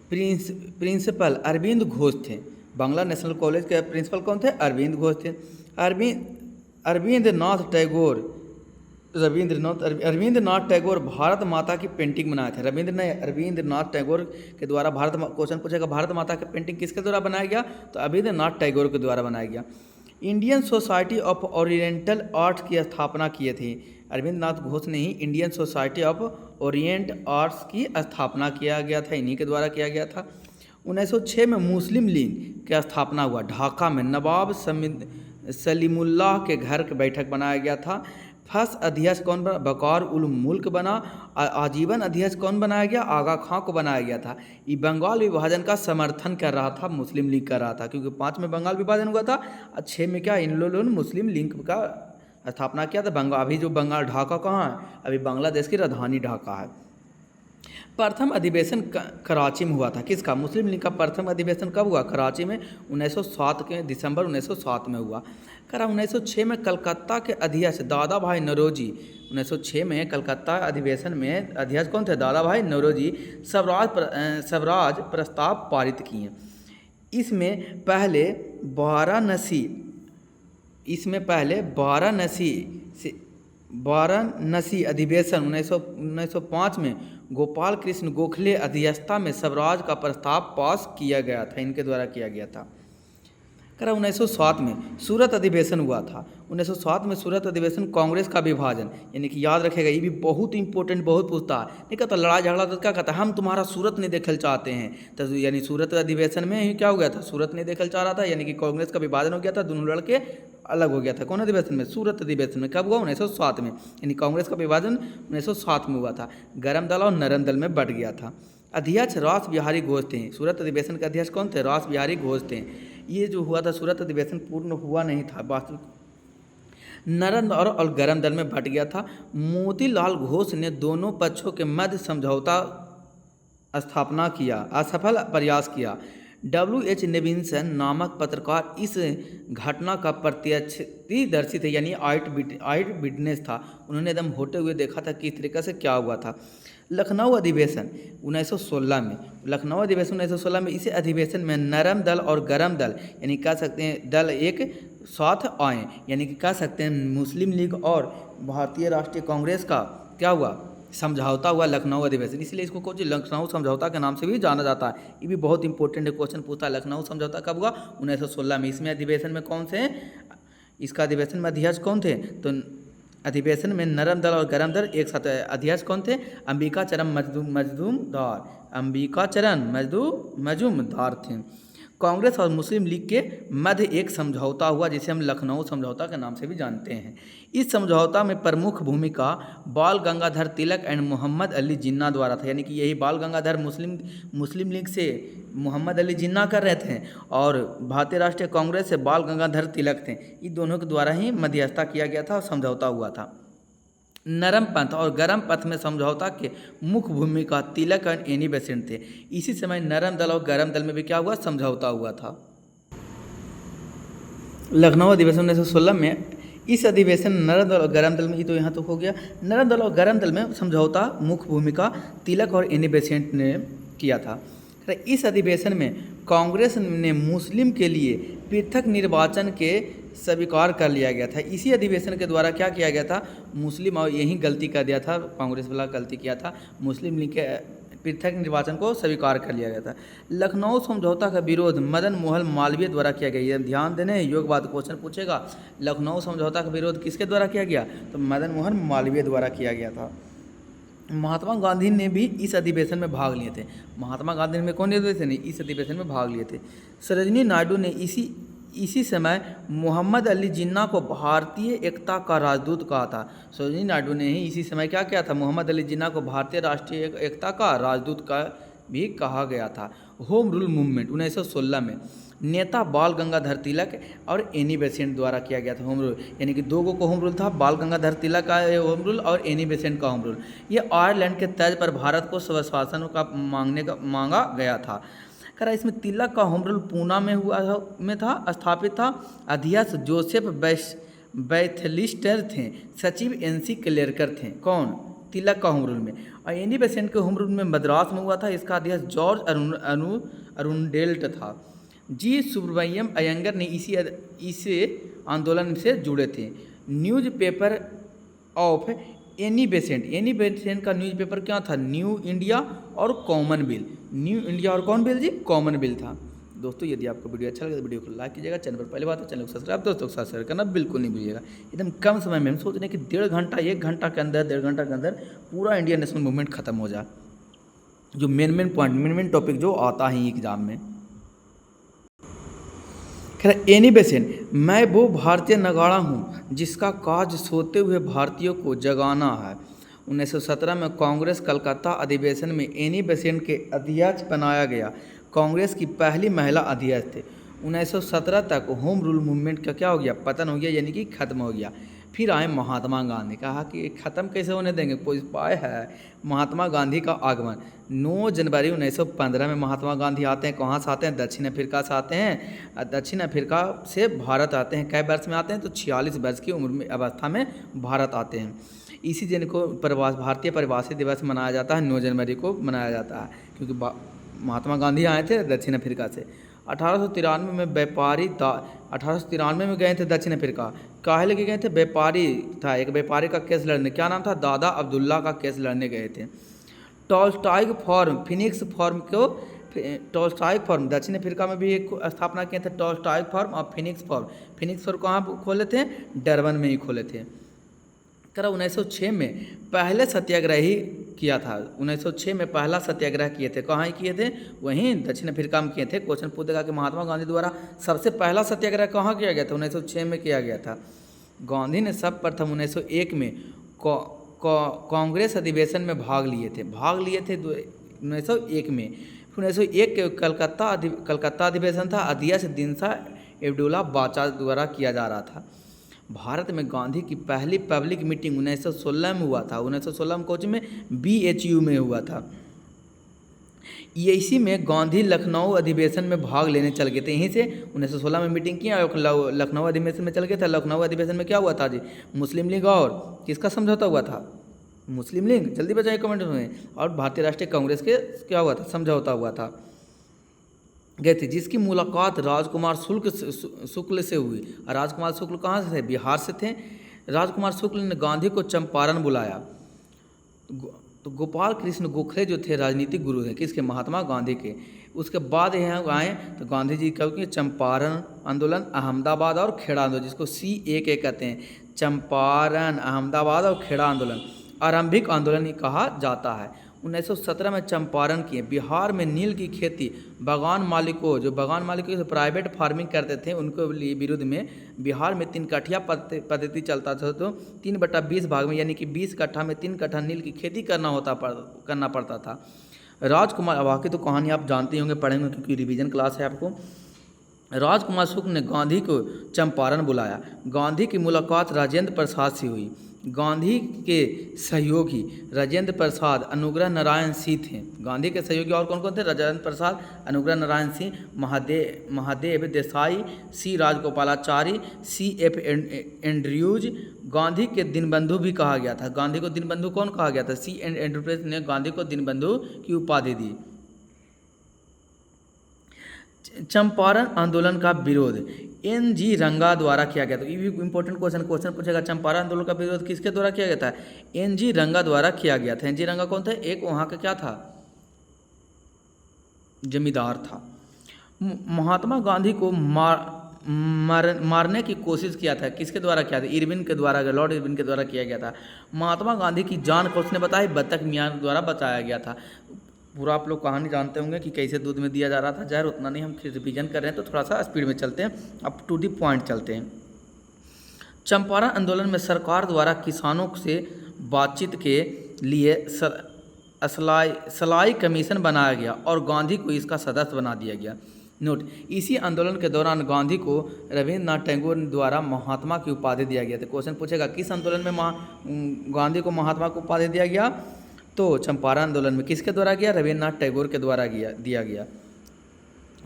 principal Arvind Ghosh थे। बांग्ला नेशनल कॉलेज के प्रिंसिपल कौन थे? अरविंद घोष थे। रविंद्रनाथ टैगोर भारत माता की पेंटिंग बनाए थे। रविंद्रनाथ टैगोर के द्वारा क्वेश्चन पूछेगा भारत माता की पेंटिंग किसके द्वारा बनाया गया? तो रविंद्रनाथ टैगोर के द्वारा बनाया गया। Indian society of oriental arts की स्थापना किए थे। रविंद्रनाथ घोष ने ही Indian society of orient arts की स्थापना किया गया था, इन्हीं के द्वारा किया गया था। 1906 में मुस्लिम लीग की स्थापना हुआ। ढाका में नवाब सलीमुल्लाह के घर की बैठक बनाया गया था। फर्स्ट अध्यक्ष कौन बना? बकार उल मुल्क बना। आजीवन अध्यक्ष कौन बनाया गया? आगा खां को बनाया गया था। ये बंगाल विभाजन का समर्थन कर रहा था, मुस्लिम लीग कर रहा था, क्योंकि 5 में बंगाल विभाजन हुआ था और 6 में क्या इन लोगों ने मुस्लिम लीग का स्थापना किया था। अभी जो बंगाल ढाका कहाँ है? अभी बांग्लादेश की राजधानी ढाका है। प्रथम अधिवेशन कराची में हुआ था। किसका? मुस्लिम लीग का प्रथम अधिवेशन कब हुआ? कराची में 1907 के दिसंबर 1907 में हुआ। 1906 में कलकत्ता के अध्यक्ष दादा भाई नौरोजी, 1906 में कलकत्ता अधिवेशन में अध्यक्ष कौन थे? दादा भाई नौरोजी स्वराज प्रस्ताव पारित किए। इसमें पहले वाराणसी अधिवेशन 1905 में गोपाल कृष्ण गोखले अध्यक्षता में स्वराज का प्रस्ताव पास किया गया था, इनके द्वारा किया गया था। 1907 में सूरत अधिवेशन हुआ था। 1907 में सूरत अधिवेशन कांग्रेस का विभाजन, यानी कि याद रखेगा, ये भी बहुत इंपॉर्टेंट, बहुत पूछता है। नहीं कहता लड़ाई झगड़ा तो क्या कहता है, हम तुम्हारा सूरत नहीं देखल चाहते हैं। तो यानी सूरत अधिवेशन में ही क्या हो गया था? सूरत नहीं देखल चाह रहा था, यानी कि कांग्रेस का विभाजन हो गया था, दोनों लड़के अलग हो गया था। कौन अधिवेशन में? सूरत अधिवेशन में। कब हुआ? 1907 में, यानी कांग्रेस का विभाजन 1907 में हुआ था। गरम दल और नरम दल में बट गया था। अध्यक्ष रास बिहारी घोष थे। सूरत अधिवेशन के अध्यक्ष कौन थे? रास बिहारी घोष थे। ये जो हुआ था सूरत अधिवेशन पूर्ण हुआ नहीं था, वास्तविक नरम दल और गरम दल में बट गया था। मोतीलाल घोष ने दोनों पक्षों के मध्य समझौता स्थापना किया, असफल प्रयास किया। W.H. नेविन्सन नामक पत्रकार इस घटना का प्रत्यक्षदर्शी थे, यानी आइट विटनेस था। उन्होंने एकदम होते हुए देखा था किस तरीके से क्या हुआ था। लखनऊ अधिवेशन 1916 में, लखनऊ अधिवेशन 1916 में, इस अधिवेशन में नरम दल और गरम दल, यानी कह सकते हैं दल एक साथ आए, यानी कि कह सकते हैं मुस्लिम लीग और भारतीय राष्ट्रीय कांग्रेस का क्या हुआ? समझौता हुआ लखनऊ अधिवेशन। इसलिए इसको कुछ लखनऊ समझौता के नाम से भी जाना जाता है। ये भी बहुत इंपॉर्टेंट क्वेश्चन पूछता है। लखनऊ समझौता कब हुआ? 1916 में। इसमें अधिवेशन में कौन से, इसका अधिवेशन में अध्यक्ष कौन थे? तो अधिवेशन में नरम दल और गरम दल एक साथ। अध्यक्ष कौन थे? अंबिका चरण मजूमदार थे। कांग्रेस और मुस्लिम लीग के मध्य एक समझौता हुआ, जिसे हम लखनऊ समझौता के नाम से भी जानते हैं। इस समझौता में प्रमुख भूमिका बाल गंगाधर तिलक एंड मोहम्मद अली जिन्ना द्वारा था, यानी कि यही बाल गंगाधर मुस्लिम लीग से मोहम्मद अली जिन्ना कर रहे थे और भारतीय राष्ट्रीय कांग्रेस से बाल गंगाधर तिलक थे। इन दोनों के द्वारा ही मध्यस्थता किया गया था और समझौता हुआ था। नरम पंथ और गरम पंथ में समझौता के मुख्य भूमिका तिलक और एनी बेसेंट थे। इसी समय नरम दल और गरम दल में भी क्या हुआ? समझौता हुआ था। लखनऊ अधिवेशन 1916 में, इस अधिवेशन नरम दल और गरम दल में, ये तो यहाँ तो हो गया। नरम दल और गरम दल में समझौता मुख्य भूमिका तिलक और एनी बेसेंट ने किया था। इस अधिवेशन में कांग्रेस ने मुस्लिम के लिए पृथक निर्वाचन के स्वीकार कर लिया गया था। इसी अधिवेशन के द्वारा क्या किया गया था? मुस्लिम, और यही गलती कर दिया था, कांग्रेस वाला गलती किया था, मुस्लिम लीग के पृथक निर्वाचन को स्वीकार कर लिया गया था। लखनऊ समझौता का विरोध मदन मोहन मालवीय द्वारा किया गया। ये ध्यान देने योग्य बात, क्वेश्चन पूछेगा। लखनऊ समझौता का विरोध किसके द्वारा किया गया? तो मदन मोहन मालवीय द्वारा किया गया था। महात्मा गांधी ने भी इस अधिवेशन में भाग लिए थे। महात्मा गांधी ने कौन अधिवेशन? इस अधिवेशन में भाग लिए थे। सरोजिनी नायडू ने इसी समय मोहम्मद अली जिन्ना को भारतीय एकता का राजदूत कहा था। सरोजिनी नायडू ने ही इसी समय क्या किया था? मोहम्मद अली जिन्ना को भारतीय राष्ट्रीय एकता का राजदूत का भी कहा गया था। होम रूल मूवमेंट 1916 में नेता बाल गंगाधर तिलक और एनी बेसेंट द्वारा किया गया था। होम रूल, यानी कि दो को होम रूल था, बाल गंगाधर तिलक का होम रूल और एनी बेसेंट का होम रूल। ये आयरलैंड के तर्ज पर भारत को स्वशासन का मांगा गया था। करा इसमें तिलक का होम रूल पूना में था, स्थापित था। अध्यक्ष जोसेफ बैथलिस्टर थे, सचिव NC क्लेरकर थे। कौन? तिलक का होम रूल में। और एनी बेसेंट के होम रूल में मद्रास में हुआ था। इसका अध्यक्ष जॉर्ज अरुंडेल्ट था। जी सुब्रमण्यम अयंगर ने इसे आंदोलन से जुड़े थे। न्यूज़पेपर ऑफ एनी बेसेंट का न्यूज़पेपर क्या था? न्यू इंडिया और कॉमनवेल्थ। न्यू इंडिया और कौन बिल जी? कॉमनवेल्थ था। दोस्तों यदि आपको वीडियो अच्छा लगे तो वीडियो को लाइक कीजिएगा। चैनल पर पहले बात है चैनल को सब्सक्राइब, दोस्तों को साथ शेयर करना बिल्कुल नहीं भूलिएगा। एकदम कम समय में हम सोच रहे हैं कि 1.5 घंटा 1 घंटा के अंदर 1.5 घंटा के अंदर पूरा इंडियन नेशनल मूवमेंट खत्म हो जाए, जो मेन पॉइंट मेन टॉपिक जो आता है एग्जाम में। खैर, एनी बेसेंट, मैं वो भारतीय नगाड़ा हूँ जिसका काज सोते हुए भारतीयों को जगाना है। 1917 में कांग्रेस कलकत्ता अधिवेशन में एनी बेसेंट के अध्यक्ष बनाया गया। कांग्रेस की पहली महिला अध्यक्ष थे। 1917 तक होम रूल मूवमेंट का क्या हो गया? पतन हो गया, यानी कि खत्म हो गया। फिर आए महात्मा गांधी, कहा कि ख़त्म कैसे होने देंगे, कोई उपाय है। महात्मा गांधी का आगमन 9 जनवरी 1915 में महात्मा गांधी आते हैं। कहाँ से आते हैं? दक्षिण अफ्रीका से आते हैं। दक्षिण अफ्रीका से भारत आते हैं। कै वर्ष में आते हैं? तो 46 वर्ष की उम्र में अवस्था में भारत आते हैं। इसी दिन को भारतीय प्रवासी दिवस मनाया जाता है। 9 जनवरी को मनाया जाता है, क्योंकि महात्मा गांधी आए थे दक्षिण अफ्रीका से। 1893 में 1893 में गए थे दक्षिण अफ्रीका। काहे लेके गए थे? व्यापारी था, एक व्यापारी का केस लड़ने, क्या नाम था? दादा अब्दुल्ला का केस लड़ने गए थे। टॉल्स्टॉय फॉर्म, फिनिक्स फॉर्म को, टॉल्स्टॉय फॉर्म दक्षिण अफ्रीका में भी एक स्थापना किए थे, टॉल्स्टॉय फॉर्म और फिनिक्स फॉर्म। फिनिक्स फॉर्म कहाँ खोले थे? डरबन में ही खोले थे। 1906 में पहले सत्याग्रह ही किया था। 1906 में पहला सत्याग्रह किए थे। कहाँ किए थे? वहीं दक्षिण अफ्रीका में किए थे। क्वेश्चन पूछेगा कि महात्मा गांधी द्वारा सबसे पहला सत्याग्रह कहाँ किया गया था? 1906 में किया गया था। गांधी ने सर्वप्रथम 1901 में कांग्रेस अधिवेशन में भाग लिए थे 1901 में। 1901 के कलकत्ता अधिवेशन था। अध्यक्ष दिनसा एबडुल्ला बाचा द्वारा किया जा रहा था। भारत में गांधी की पहली पब्लिक मीटिंग 1916 में हुआ था। 1916 में कोच में BHU में हुआ था। इसी में गांधी लखनऊ अधिवेशन में भाग लेने चल गए थे। यहीं से 1916 में मीटिंग किया और लखनऊ अधिवेशन में चल गए थे। लखनऊ अधिवेशन में क्या हुआ था जी? मुस्लिम लीग और किसका समझौता हुआ था? मुस्लिम लीग, जल्दी बताइए कमेंट में। और भारतीय राष्ट्रीय कांग्रेस के क्या हुआ था? समझौता हुआ था, गए थे, जिसकी मुलाकात राजकुमार शुक्ल से हुई। राजकुमार शुक्ल कहाँ से थे? बिहार से थे। राजकुमार शुक्ल ने गांधी को चंपारण बुलाया। तो गोपाल कृष्ण गोखले जो थे राजनीतिक गुरु हैं किसके? महात्मा गांधी के। उसके बाद यहाँ आए तो गांधी जी का चंपारण आंदोलन, अहमदाबाद और खेड़ा आंदोलन, जिसको CAK कहते हैं, चंपारण, अहमदाबाद और खेड़ा आंदोलन आरंभिक आंदोलन ही कहा जाता है। 1917 में चंपारण किए। बिहार में नील की खेती बागान मालिकों, जो बागान मालिकों से प्राइवेट फार्मिंग करते थे, उनको विरुद्ध में बिहार में 3 कठिया पद्धति चलता था। तो 3/20 भाग में, यानी कि 20 कट्ठा में 3 कट्ठा नील की खेती करना पड़ता था। राजकुमार, बाकी तो कहानी आप जानते होंगे, पढ़ेंगे, क्योंकि रिवीजन क्लास है आपको। राजकुमार शुक्ल ने गांधी को चंपारण बुलाया। गांधी की मुलाकात राजेंद्र प्रसाद से हुई। गांधी के सहयोगी राजेंद्र प्रसाद, अनुग्रह नारायण सिंह थे। गांधी के सहयोगी और कौन कौन थे? Rajendra Prasad, Anugrah Narayan Singh, Mahadev Desai, C Rajagopalachari, CF Andrews. Gandhi के दीनबंधु भी कहा गया था। गांधी को दीनबंधु कौन कहा गया था? C एंड्रयूज ने गांधी को दीनबंधु की उपाधि दी। चंपारण आंदोलन का विरोध NG रंगा द्वारा किया गया था। ये भी इंपॉर्टेंट क्वेश्चन पूछेगा, चंपारण आंदोलन का विरोध किसके द्वारा किया गया था? NG रंगा द्वारा किया गया था। NG रंगा कौन था? एक वहाँ का क्या था? जमींदार था। महात्मा गांधी को मारने की कोशिश किया था। किसके द्वारा किया था? इरविन के द्वारा, लॉर्ड इरविन के द्वारा किया गया था। महात्मा गांधी की जान को उसने बताई, बत्तख मियाँ द्वारा बताया गया था। पूरा आप लोग कहानी जानते होंगे कि कैसे दूध में दिया जा रहा था जहर, उतना नहीं, हम रिवीजन कर रहे हैं तो थोड़ा सा स्पीड में चलते हैं, अब टू दी पॉइंट चलते हैं। चंपारण आंदोलन में सरकार द्वारा किसानों से बातचीत के लिए सलाई कमीशन बनाया गया और गांधी को इसका सदस्य बना दिया गया। नोट, इसी आंदोलन के दौरान गांधी को रविन्द्रनाथ टैगोर द्वारा महात्मा की उपाधि दिया गया था। क्वेश्चन पूछेगा किस आंदोलन में गांधी को महात्मा की उपाधि दिया गया? तो चंपारण आंदोलन में। किसके द्वारा किया? रविन्द्रनाथ टैगोर के द्वारा दिया गया।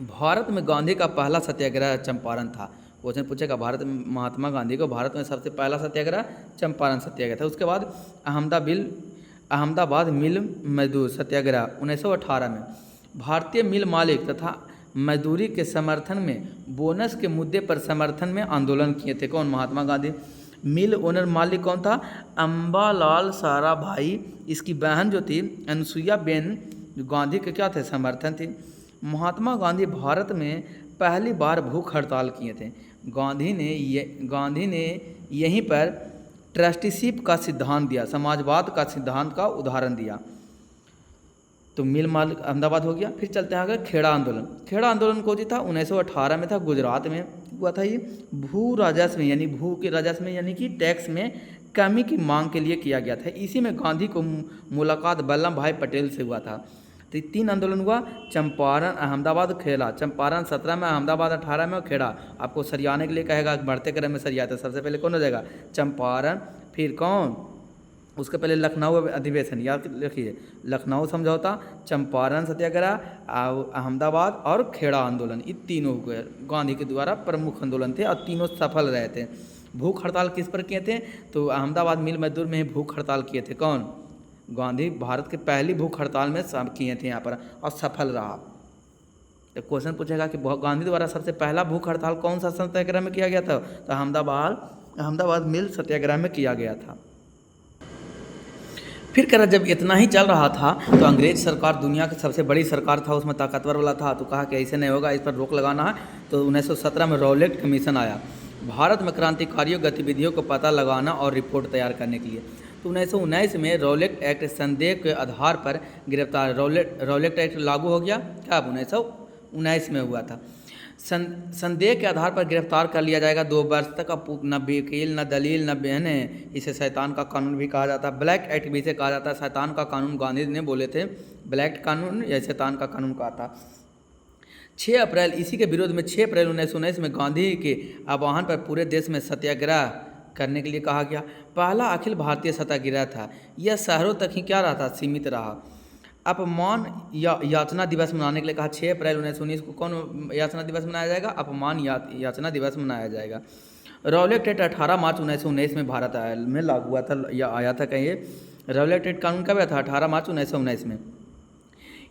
भारत में गांधी का पहला सत्याग्रह चंपारण था। क्वेश्चन पूछेगा भारत में महात्मा गांधी को भारत में सबसे पहला सत्याग्रह चंपारण सत्याग्रह था। उसके बाद अहमदाबाद मिल मजदूर सत्याग्रह 1918 में। भारतीय मिल मालिक तथा मजदूरी के समर्थन में बोनस के मुद्दे पर समर्थन में आंदोलन किए थे। कौन? महात्मा गांधी। मिल ओनर मालिक कौन था? अम्बालाल साराभाई। इसकी बहन जो थी अनुसुईया बेन, जो गांधी के क्या थे? समर्थन थी। महात्मा गांधी भारत में पहली बार भूख हड़ताल किए थे। गांधी ने यहीं पर ट्रस्टीशिप का सिद्धांत दिया, समाजवाद का सिद्धांत का उदाहरण दिया। तो मिल मालिक अहमदाबाद हो गया। फिर चलते हैं आगे, खेड़ा आंदोलन। खेड़ा आंदोलन को जी था 1918 में था, गुजरात में हुआ था। ये भू राजस्व में, यानी भू के राजस्व में, यानी कि टैक्स में कमी की मांग के लिए किया गया था। इसी में गांधी को मुलाकात वल्लभ भाई पटेल से हुआ था। तो ये 3 आंदोलन हुआ, चंपारण, अहमदाबाद, खेड़ा। चंपारण 17 में, अहमदाबाद 18 में और खेड़ा आपको सरियाने के लिए कहेगा, बढ़ते क्रम में सरियाते। सबसे पहले कौन हो जाएगा? चंपारण, फिर कौन? उसके पहले लखनऊ अधिवेशन, याद रखिए, लखनऊ समझौता, चंपारण सत्याग्रह, अहमदाबाद और खेड़ा आंदोलन, ये तीनों हुए गांधी के द्वारा प्रमुख आंदोलन थे और तीनों सफल रहे थे। भूख हड़ताल किस पर किए थे? तो अहमदाबाद मिल मजदूर में ही भूख हड़ताल किए थे। कौन? गांधी भारत की पहली भूख हड़ताल में सब किए थे यहाँ पर और सफल रहा। तो क्वेश्चन पूछेगा कि गांधी द्वारा सबसे पहला भूख हड़ताल कौन सा सत्याग्रह में किया गया था? तो अहमदाबाद मिल सत्याग्रह में किया गया था। फिर कह रहा जब इतना ही चल रहा था तो अंग्रेज सरकार दुनिया की सबसे बड़ी सरकार था, उसमें ताकतवर वाला था, तो कहा कि ऐसे नहीं होगा, इस पर रोक लगाना है। तो 1917 में रॉलेट कमीशन आया भारत में क्रांतिकारियों गतिविधियों को पता लगाना और रिपोर्ट तैयार करने के लिए। तो 1919 में रॉलेट एक्ट संदेह के आधार पर गिरफ्तार, रॉलेट एक्ट लागू हो गया। क्या? 1919 में हुआ था। संदेह के आधार पर गिरफ्तार कर लिया जाएगा, 2 वर्ष तक। न वकील, न दलील, न बहने। इसे शैतान का कानून भी कहा जाता है, ब्लैक एक्ट भी इसे कहा जाता है। शैतान का कानून गांधी ने बोले थे, ब्लैक कानून या शैतान का कानून कहा था। 6 अप्रैल, इसी के विरोध में 6 अप्रैल 1919 में गांधी के आह्वान पर पूरे देश में सत्याग्रह करने के लिए कहा गया। पहला अखिल भारतीय सत्याग्रह था। यह शहरों तक ही क्या रहा था? सीमित रहा। अपमान याचना दिवस मनाने के लिए कहा। 6 अप्रैल 1919 को कौन याचना दिवस मनाया जाएगा? अपमान याचना दिवस मनाया जाएगा। रॉलेट एक्ट 18 मार्च 1919 में भारत में लागू हुआ था या आया था। कहिए, रॉलेट एक्ट कानून कब आया था? 18 मार्च 1919 में।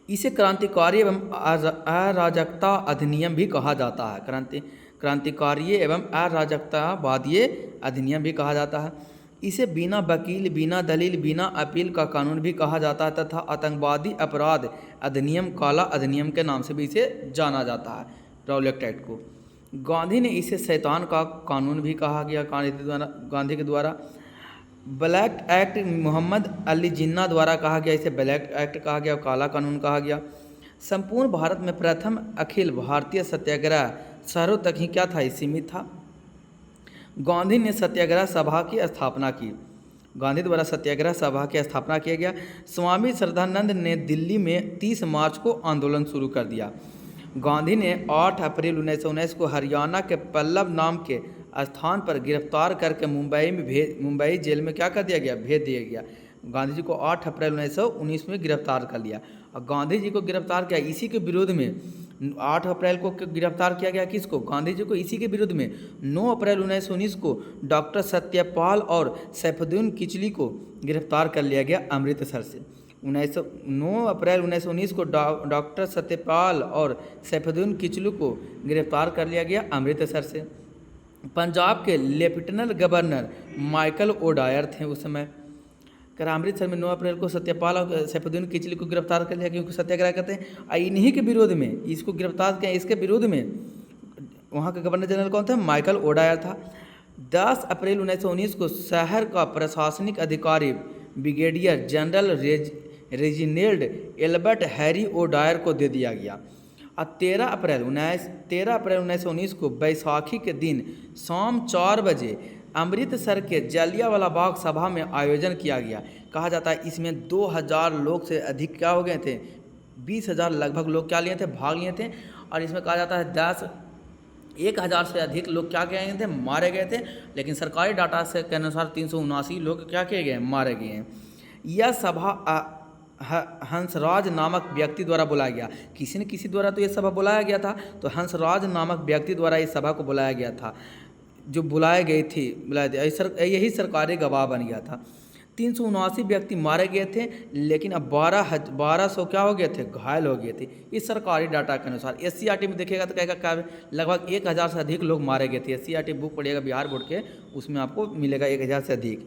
इसे क्रांतिकारी एवं अराजकता अधिनियम भी कहा जाता है। क्रांतिकारी एवं अराजकतावादी अधिनियम भी कहा जाता है। इसे बिना वकील, बिना दलील, बिना अपील का कानून भी कहा जाता है तथा आतंकवादी अपराध अधिनियम, काला अधिनियम के नाम से भी इसे जाना जाता है। रॉलेट एक्ट को गांधी ने इसे शैतान का कानून भी कहा गया गांधी के द्वारा। ब्लैक एक्ट मोहम्मद अली जिन्ना द्वारा कहा गया, इसे ब्लैक एक्ट कहा गया, काला कानून कहा गया। संपूर्ण भारत में प्रथम अखिल भारतीय सत्याग्रह शहरों तक ही क्या था? सीमित था। गांधी ने सत्याग्रह सभा की स्थापना की। गांधी द्वारा सत्याग्रह सभा की स्थापना किया गया। स्वामी श्रद्धानंद ने दिल्ली में 30 मार्च को आंदोलन शुरू कर दिया। गांधी ने 8 अप्रैल 1919 को हरियाणा के पल्लव नाम के स्थान पर गिरफ्तार करके मुंबई जेल में क्या कर दिया गया? भेज दिया गया। गांधी जी को 8 अप्रैल 1919 में गिरफ्तार कर लिया। और गांधी जी को गिरफ्तार किया इसी के विरोध में। 8 अप्रैल को गिरफ्तार किया गया किसको? गांधी जी को, इसी के विरोध में। 9 अप्रैल 1919 को डॉक्टर सत्यपाल और सैफुद्दीन किचली को गिरफ्तार कर लिया गया अमृतसर से। 9 अप्रैल 1919 को डॉक्टर सत्यपाल और सैफुद्दीन किचलू को गिरफ्तार कर लिया गया अमृतसर से। पंजाब के लेफ्टिनेंट गवर्नर माइकल ओडायर थे उस समय। अमृतसर में 9 अप्रैल को सत्यपाल और सैफुद्दीन किचली को गिरफ्तार कर लिया, क्योंकि सत्याग्रह करते हैं। इन्हीं के विरोध में इसको गिरफ्तार किया। इसके विरोध में वहाँ का गवर्नर जनरल कौन था? माइकल ओडायर था। 10 अप्रैल 1919 को शहर का प्रशासनिक अधिकारी brigadier general Reginald Albert Harry O'Dwyer को दे दिया गया। और 13 अप्रैल 1919 को बैसाखी के दिन शाम 4 बजे अमृतसर के जलियांवाला बाग सभा में आयोजन किया गया। कहा जाता है इसमें 2000 लोग से अधिक क्या हो गए थे? 20,000 लगभग लोग क्या लिए थे? भाग लिए थे। और इसमें कहा जाता है 1000 से अधिक लोग क्या किए गए थे? मारे गए थे। लेकिन सरकारी डाटा से के अनुसार 379 लोग क्या किए गए? मारे गए हैं। यह सभा हंसराज नामक व्यक्ति द्वारा बुलाया गया। किसी न किसी द्वारा तो यह सभा बुलाया गया था। तो हंसराज नामक व्यक्ति द्वारा इस सभा को बुलाया गया था, जो बुलाए गई थी, यही सरकारी गवाह बन गया था। 379 व्यक्ति मारे गए थे, लेकिन अब 1200 क्या हो गए थे? घायल हो गए थे, इस सरकारी डाटा के अनुसार। SCRT में देखिएगा तो कहेगा लगभग 1000 से अधिक लोग मारे गए थे। SCRT बुक पढ़िएगा बिहार बोर्ड के, उसमें आपको मिलेगा 1000 से अधिक।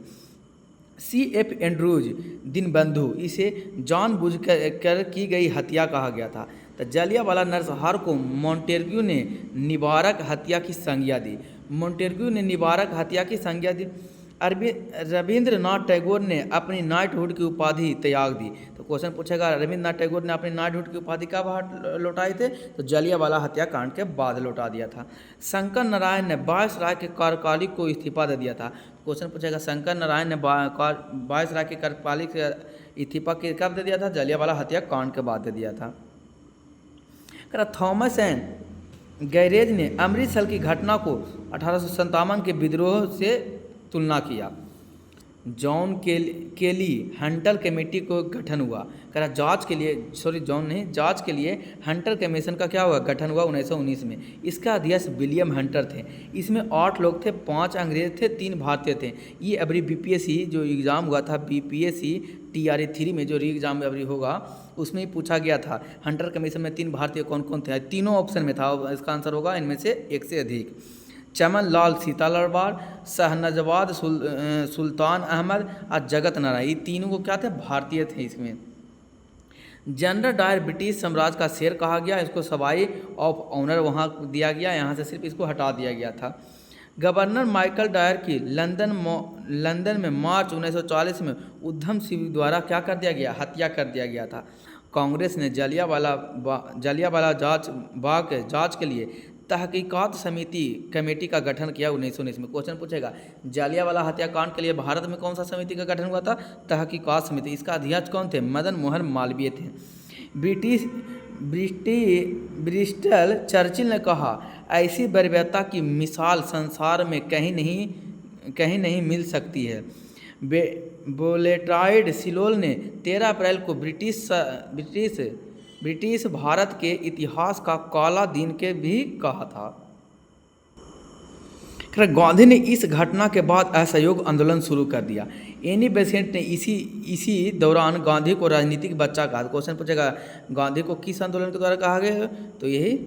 CF एंड्रूज दीनबंधु, इसे जानबूझकर की गई हत्या कहा गया था। तो जलियांवाला नरसंहार को मोंटेग्यू ने निवारक हत्या की संज्ञा दी। मोंटेग्यू ने निवारक हत्या की संज्ञा दी। रविंद्रनाथ टैगोर ने अपनी नाइटहुड की उपाधि त्याग दी। तो क्वेश्चन पूछेगा रविंद्रनाथ टैगोर ने अपनी नाइटहुड की उपाधि कब लौटाए थे? तो जलियांवाला हत्याकांड के बाद लौटा दिया था। शंकर नारायण ने वायसराय के कार्यपालिक को इस्तीफा दे दिया था। क्वेश्चन पूछेगा शंकर नारायण ने वायसराय के कार्यपालिक इस्तीफा कब दे दिया था? जलियांवाला हत्याकांड के बाद दे दिया था। थॉमस एंड गैरेज ने अमृतसर की घटना को 1857 के विद्रोह से तुलना किया। जॉन केली हंटर कमेटी को गठन हुआ। कह रहा जांच के लिए, सॉरी जॉन नहीं, जांच के लिए हंटर कमीशन का क्या हुआ? गठन हुआ 1919 में। इसका अध्यक्ष विलियम हंटर थे। इसमें 8 लोग थे, 5 अंग्रेज थे, 3 भारतीय थे। ये अभी बीपीएससी जो एग्ज़ाम हुआ था, बीपीएससी TRA 3 में जो री एग्ज़ाम अभी होगा उसमें ही पूछा गया था। हंटर कमीशन में 3 भारतीय कौन कौन थे? तीनों ऑप्शन में था। इसका आंसर होगा इनमें से एक से अधिक। चमन लाल सीतालरबार, शहनजवाद सुल्तान अहमद और जगत नारायण, ये तीनों को क्या थे? भारतीय थे। इसमें जनरल डायर ब्रिटिश साम्राज्य का शेर कहा गया। इसको सवाई ऑफ ऑनर वहाँ दिया गया, यहाँ से सिर्फ इसको हटा दिया गया था। गवर्नर माइकल डायर की लंदन में मार्च 1940 में उधम सिंह द्वारा क्या कर दिया गया? हत्या कर दिया गया था। कांग्रेस ने जलियांवाला जांच के लिए तहकीकात समिति कमेटी का गठन किया 1919 में। क्वेश्चन पूछेगा जलियांवाला हत्याकांड के लिए भारत में कौन सा समिति का गठन हुआ था? तहकीकात समिति। इसका अध्यक्ष कौन थे? मदन मोहन मालवीय थे। ब्रिस्टल चर्चिल ने कहा ऐसी बर्बरता की मिसाल संसार में कहीं नहीं मिल सकती है। बोलेटाइड सिलोल ने 13 अप्रैल को ब्रिटिश भारत के इतिहास का काला दिन के भी कहा था। गांधी ने इस घटना के बाद असहयोग आंदोलन शुरू कर दिया। एनी बेसेंट ने इसी दौरान गांधी को राजनीतिक बच्चा कहा। क्वेश्चन पूछेगा गांधी को किस आंदोलन के द्वारा कहा गया? तो यही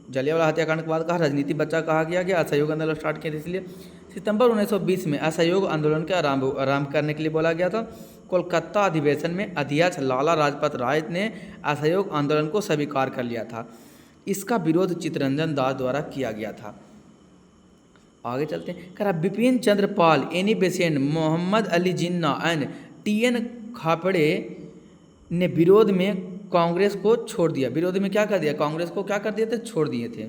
जलियांवाला हत्याकांड के बाद कहा राजनीतिक बच्चा कहा गया। असहयोग आंदोलन स्टार्ट किया था, इसलिए सितंबर 1920 में असहयोग आंदोलन के आरंभ करने के लिए बोला गया था। कोलकाता अधिवेशन में अध्यक्ष लाला लाजपत राय ने असहयोग आंदोलन को स्वीकार कर लिया था। इसका विरोध चित्तरंजन दास द्वारा किया गया था। आगे चलते हैं। कह रहा Bipin Chandra Pal, Annie Besant, Mohammad Ali Jinnah and TN Khaparde ने विरोध में कांग्रेस को छोड़ दिया। विरोध में क्या कर दिया? कांग्रेस को क्या कर दिए थे? छोड़ दिए थे।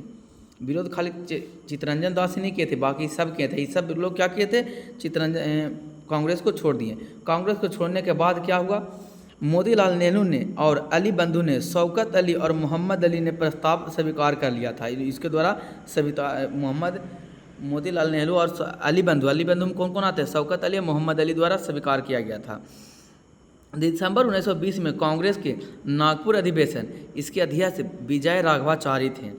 विरोध खाली चित्तरंजन दास ही नहीं किए थे, बाकी सब किए थे। ये सब लोग क्या किए थे? कांग्रेस को छोड़ दिए। कांग्रेस को छोड़ने के बाद क्या हुआ? मोतीलाल नेहरू ने और अली बंधु ने, शौकत अली और मोहम्मद अली ने प्रस्ताव स्वीकार कर लिया था। इसके द्वारा मोतीलाल नेहरू और अली बंधु में कौन कौन आते हैं? शौकत अली और मोहम्मद अली द्वारा स्वीकार किया गया था। दिसंबर 1920 में कांग्रेस के नागपुर अधिवेशन, इसके अध्यक्ष विजय राघवाचारी थे।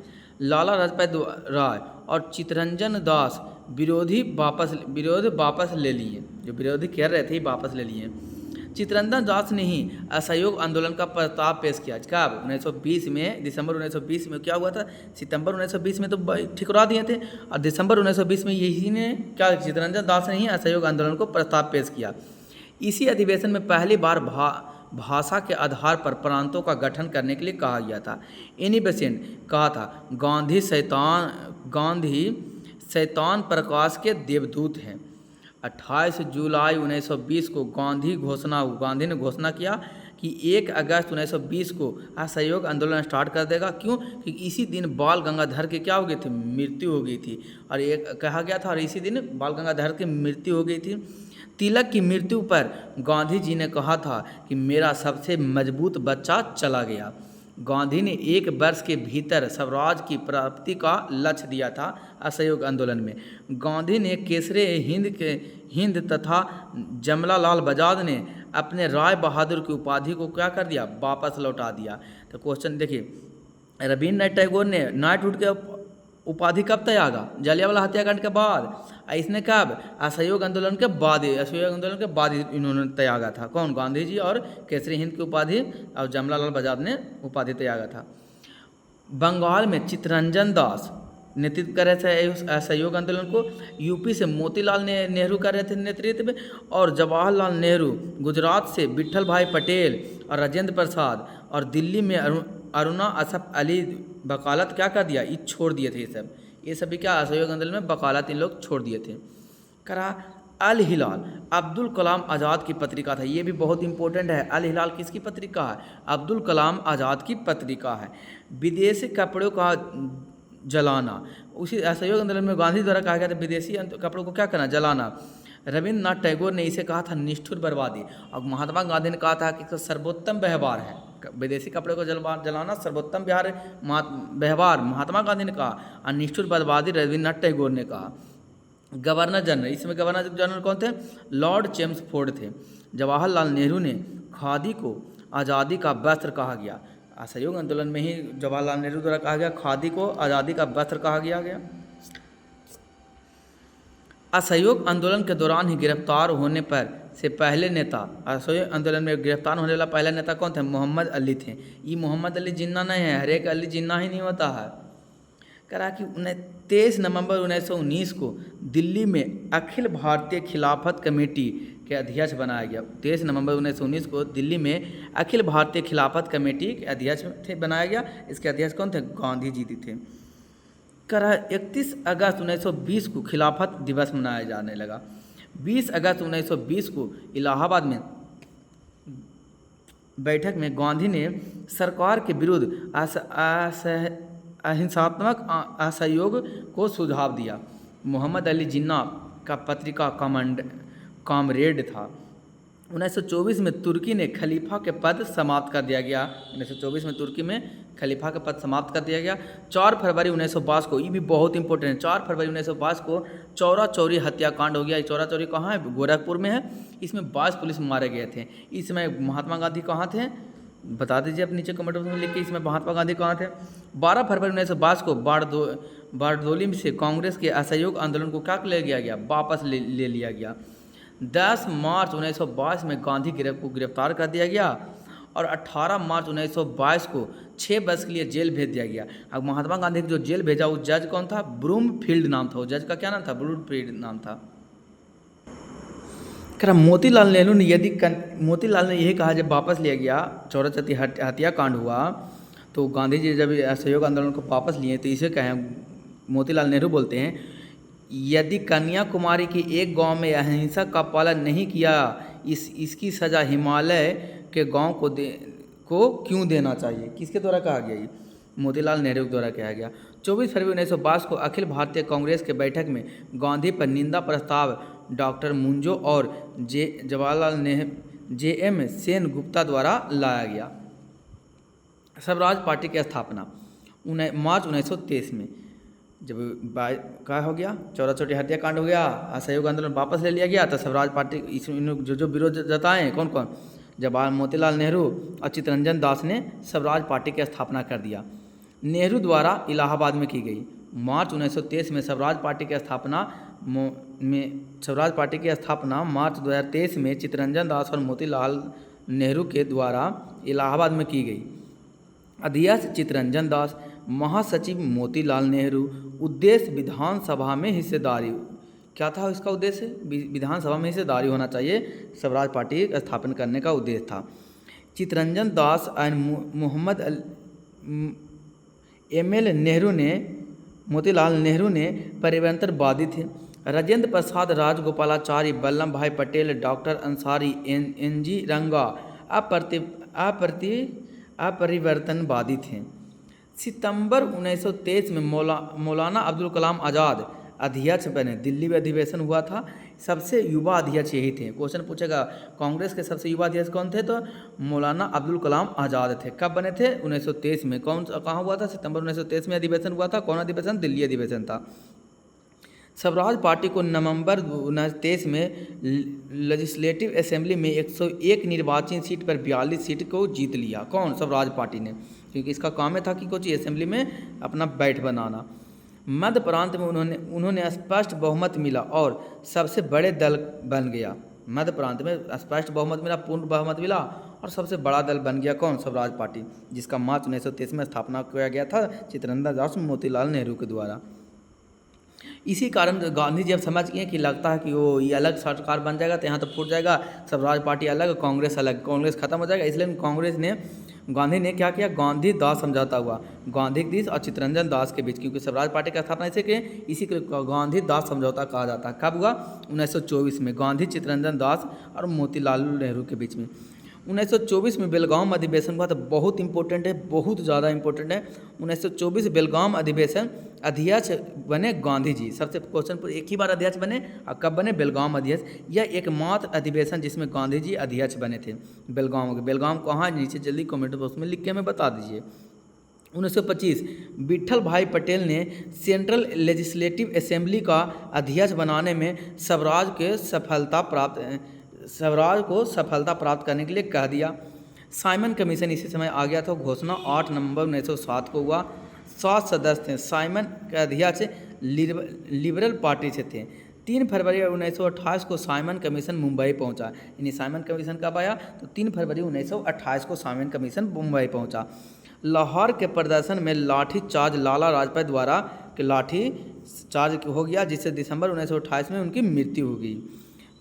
लाला लाजपत राय और चित्तरंजन दास विरोध वापस ले लिए। जो विरोधी कह रहे थे वापस ले लिए। चित्तरंजन दास ने ही असहयोग आंदोलन का प्रस्ताव पेश किया। कब? 1920 में। दिसंबर 1920 में क्या हुआ था? सितंबर 1920 में तो ठिकरा दिए थे, और दिसंबर 1920 में यही ने क्या, चित्तरंजन दास ने ही असहयोग आंदोलन को प्रस्ताव पेश किया। इसी अधिवेशन में पहली बार भाषा के आधार पर प्रांतों का गठन करने के लिए कहा गया था। एनी बेसेंट कहा था गांधी शैतान प्रकाश के देवदूत हैं। 28 जुलाई 1920 को गांधी ने घोषणा किया कि 1 अगस्त 1920 को असहयोग आंदोलन स्टार्ट कर देगा। क्यों? क्योंकि इसी दिन बाल गंगाधर की क्या हो गई थी? मृत्यु हो गई थी। और एक कहा गया था, और इसी दिन बाल गंगाधर की मृत्यु हो गई थी। तिलक की मृत्यु पर गांधी जी ने कहा था कि मेरा सबसे मजबूत बच्चा चला गया। गांधी ने 1 वर्ष के भीतर स्वराज की प्राप्ति का लक्ष्य दिया था। असहयोग आंदोलन में गांधी ने केसरे हिंद तथा जमनालाल बजाज ने अपने राय बहादुर की उपाधि को क्या कर दिया? वापस लौटा दिया। तो क्वेश्चन देखिए, रविंद्रनाथ टैगोर ने नाइटहुड के उपाधि कब त्यागा? जलियांवाला हत्याकांड के बाद। इसने कब? असहयोग आंदोलन के बाद इन्होंने त्यागा था। कौन? गांधी जी और केसरी हिंद की उपाधि, और जमनालाल बजाज ने उपाधि त्यागा था। बंगाल में चित्तरंजन दास नेतृत्व कर रहे थे असहयोग आंदोलन को। यूपी से मोतीलाल नेहरू कर रहे थे नेतृत्व, और जवाहरलाल नेहरू, गुजरात से विट्ठल भाई पटेल और राजेंद्र प्रसाद, और दिल्ली में अरुणा असफ अली वकालत क्या कर दिया? ये छोड़ दिए थे। ये सभी क्या असहयोग आंदोलन में वकालत इन लोग छोड़ दिए थे। करा अल अब्दुल कलाम आज़ाद की पत्रिका था, ये भी बहुत इंपॉर्टेंट है। अल हिलाल किसकी पत्रिका है? अब्दुल कलाम आज़ाद की पत्रिका है। विदेशी कपड़ों का जलाना, उसी असहयोग आंदोलन में गांधी द्वारा कहा गया था विदेशी कपड़ों को क्या करना? जलाना। रविन्द्रनाथ टैगोर ने इसे कहा था निष्ठुर बर्बादी, और महात्मा गांधी ने कहा था कि इसका सर्वोत्तम व्यवहार है। विदेशी कपड़े को जलाना सर्वोत्तम व्यवहार महात्मा गांधी ने कहा, और निष्ठुर बर्बादी रविन्द्रनाथ टैगोर ने कहा। गवर्नर जनरल, इसमें गवर्नर जनरल कौन थे? लॉर्ड चेम्सफोर्ड थे। जवाहरलाल नेहरू ने खादी को आज़ादी का वस्त्र कहा गया। असहयोग आंदोलन में ही जवाहरलाल नेहरू द्वारा कहा गया खादी को आज़ादी का वस्त्र कहा गया। असहयोग आंदोलन के दौरान ही गिरफ्तार होने पर से पहले नेता, असहयोग आंदोलन में गिरफ्तार होने वाला पहला नेता कौन थे? मोहम्मद अली थे। ये मोहम्मद अली जिन्ना नहीं है, हर एक अली जिन्ना ही नहीं होता है। करा कि 23 नवंबर 1919 को दिल्ली में अखिल भारतीय खिलाफत कमेटी के अध्यक्ष बनाया गया। 23 नवंबर 1919 को दिल्ली में अखिल भारतीय खिलाफत कमेटी के अध्यक्ष बनाया गया। इसके अध्यक्ष कौन थे? गांधी जी थे। करा 31 अगस्त 1920 को खिलाफत दिवस मनाया जाने लगा। 20 अगस्त 1920 को इलाहाबाद में बैठक में गांधी ने सरकार के विरुद्ध अहिंसात्मक असहयोग को सुझाव दिया। मोहम्मद अली जिन्ना का पत्रिका कॉमरेड था। 1924 में तुर्की ने खलीफा के पद समाप्त कर दिया गया। 1924 में तुर्की में खलीफा के पद समाप्त कर दिया गया। 4 फरवरी 1922 को, ये भी बहुत इंपॉर्टेंट है, 4 फरवरी 1922 को चौरा चौरी हत्याकांड हो गया। चौरा चौरी कहाँ है? गोरखपुर में है। इसमें 22 पुलिस मारे गए थे। इस समय महात्मा गांधी कहाँ थे? बता दीजिए आप नीचे कमेंट बॉक्स में लिख के, इसमें महात्मा गांधी कहाँ थे? 12 फरवरी 1922 को बारडोली से कांग्रेस के असहयोग आंदोलन को क्या ले लिया गया? वापस ले लिया गया। 10 मार्च 1922 में गांधी को गिरफ्तार कर दिया गया, और 18 मार्च 1922 को 6 वर्ष के लिए जेल भेज दिया गया। अब महात्मा गांधी को जो जेल भेजा वो जज कौन था? ब्रूमफील्ड नाम था। वो जज का क्या नाम था? ब्रूमफील्ड नाम था। कह रहा मोतीलाल नेहरू ने मोतीलाल ने यही कहा जब वापस लिया गया, चौरा चौरी हत्याकांड हुआ, तो गांधी जी जब असहयोग आंदोलन को वापस लिए तो इसे कहें, मोतीलाल नेहरू बोलते हैं, यदि कन्याकुमारी के एक गांव में अहिंसा का पालन नहीं किया, इसकी सज़ा हिमालय के गांव को क्यों देना चाहिए? किसके द्वारा कहा गया? ये मोतीलाल नेहरू द्वारा कहा गया। 24 फरवरी 1922 को अखिल भारतीय कांग्रेस के बैठक में गांधी पर निंदा प्रस्ताव डॉक्टर मुंजो और जवाहरलाल नेहरू JM सेन गुप्ता द्वारा लाया गया। स्वराज पार्टी की स्थापना मार्च 1923 में, जब क्या हो गया? चौरा चौरी हत्याकांड हो गया, असहयोग आंदोलन वापस ले लिया गया, तो स्वराज पार्टी जो विरोध जताएं कौन कौन? जवाहर मोतीलाल नेहरू और चित्तरंजन दास ने स्वराज पार्टी की स्थापना कर दिया। नेहरू द्वारा इलाहाबाद में की गई। मार्च 1923 में स्वराज पार्टी की स्थापना मार्च 2023 में चित्तरंजन दास और मोतीलाल नेहरू के द्वारा इलाहाबाद में की गई। अध्यक्ष चित्तरंजन दास, महासचिव मोतीलाल नेहरू। उद्देश्य विधानसभा में हिस्सेदारी। क्या था इसका उद्देश्य? विधानसभा में हिस्सेदारी होना चाहिए, स्वराज पार्टी स्थापन करने का उद्देश्य था। चित्तरंजन दास एंड मोहम्मद ML नेहरू ने, मोतीलाल नेहरू ने परिवर्तनवादी थे। राजेंद्र प्रसाद, राजगोपालाचारी, वल्लभ भाई पटेल, डॉक्टर अंसारी, NG रंगा अपरिवर्तनवादी थे। सितंबर 1923 में मौलाना अब्दुल कलाम आज़ाद अध्यक्ष बने। दिल्ली में अधिवेशन हुआ था। सबसे युवा अध्यक्ष यही थे। क्वेश्चन पूछेगा कांग्रेस के सबसे युवा अध्यक्ष कौन थे? तो मौलाना अब्दुल कलाम आज़ाद थे। कब बने थे? 1923 में। कहाँ हुआ था? सितंबर 1923 में अधिवेशन हुआ था। कौन अधिवेशन? दिल्ली अधिवेशन था। स्वराज पार्टी को नवंबर 1923 में लेजिस्लेटिव असेंबली में 101 निर्वाचन सीट पर 42 सीट को जीत लिया। कौन? स्वराज पार्टी ने, क्योंकि इसका काम था कि कुछ असेंबली में अपना बैठ बनाना। मध्य प्रांत में उन्होंने स्पष्ट बहुमत मिला और सबसे बड़े दल बन गया। मध्य प्रांत में स्पष्ट बहुमत मिला, पूर्ण बहुमत मिला और सबसे बड़ा दल बन गया। कौन? स्वराज पार्टी, जिसका मार्च 1923 में स्थापना किया गया था चित्तरंजन दास मोतीलाल नेहरू के द्वारा। इसी कारण गांधी जी अब समझ गए कि लगता है कि वो ये अलग सरकार बन जाएगा तो यहाँ तो फूट जाएगा, स्वराज पार्टी अलग, कांग्रेस अलग, कांग्रेस खत्म हो जाएगा। इसलिए कांग्रेस ने गांधी ने क्या किया, गांधी दास समझौता हुआ गांधी दास और चित्तरंजन दास के बीच, क्योंकि स्वराज पार्टी की स्थापना इसे के इसी के गांधी दास समझौता कहा जाता है। कब हुआ, 1924 में, गांधी चित्तरंजन दास और मोतीलाल नेहरू के बीच में। 1924 में बेलगाम अधिवेशन हुआ, तो बहुत इंपॉर्टेंट है, बहुत ज़्यादा इंपॉर्टेंट है। 1924 बेलगाम अधिवेशन, अध्यक्ष बने गांधी जी। सबसे क्वेश्चन पर एक ही बार अध्यक्ष बने, और कब बने, बेलगाम अध्यक्ष। यह एकमात्र अधिवेशन जिसमें गांधी जी अध्यक्ष बने थे बेलगाम के। बेलगाम कहाँ, नीचे जल्दी कमेंट बॉक्स में लिख के हमें बता दीजिए। 1925 विट्ठल भाई पटेल ने सेंट्रल लेजिस्लेटिव असेंबली का अध्यक्ष बनाने में स्वराज को सफलता प्राप्त करने के लिए कह दिया। साइमन कमीशन इसी समय आ गया था, घोषणा 8 नवंबर 1907 को हुआ। 7 सदस्य थे। साइमन के अध्यक्ष लिबरल पार्टी से थे। 3 फरवरी 1928 को साइमन कमीशन मुंबई पहुंचा। यानी साइमन कमीशन कब आया, तो 3 फरवरी 1928 को साइमन कमीशन मुंबई पहुंचा। लाहौर के प्रदर्शन में लाठी चार्ज लाला लाजपत द्वारा के लाठी चार्ज हो गया, जिससे दिसंबर 1928 में उनकी मृत्यु हो गई।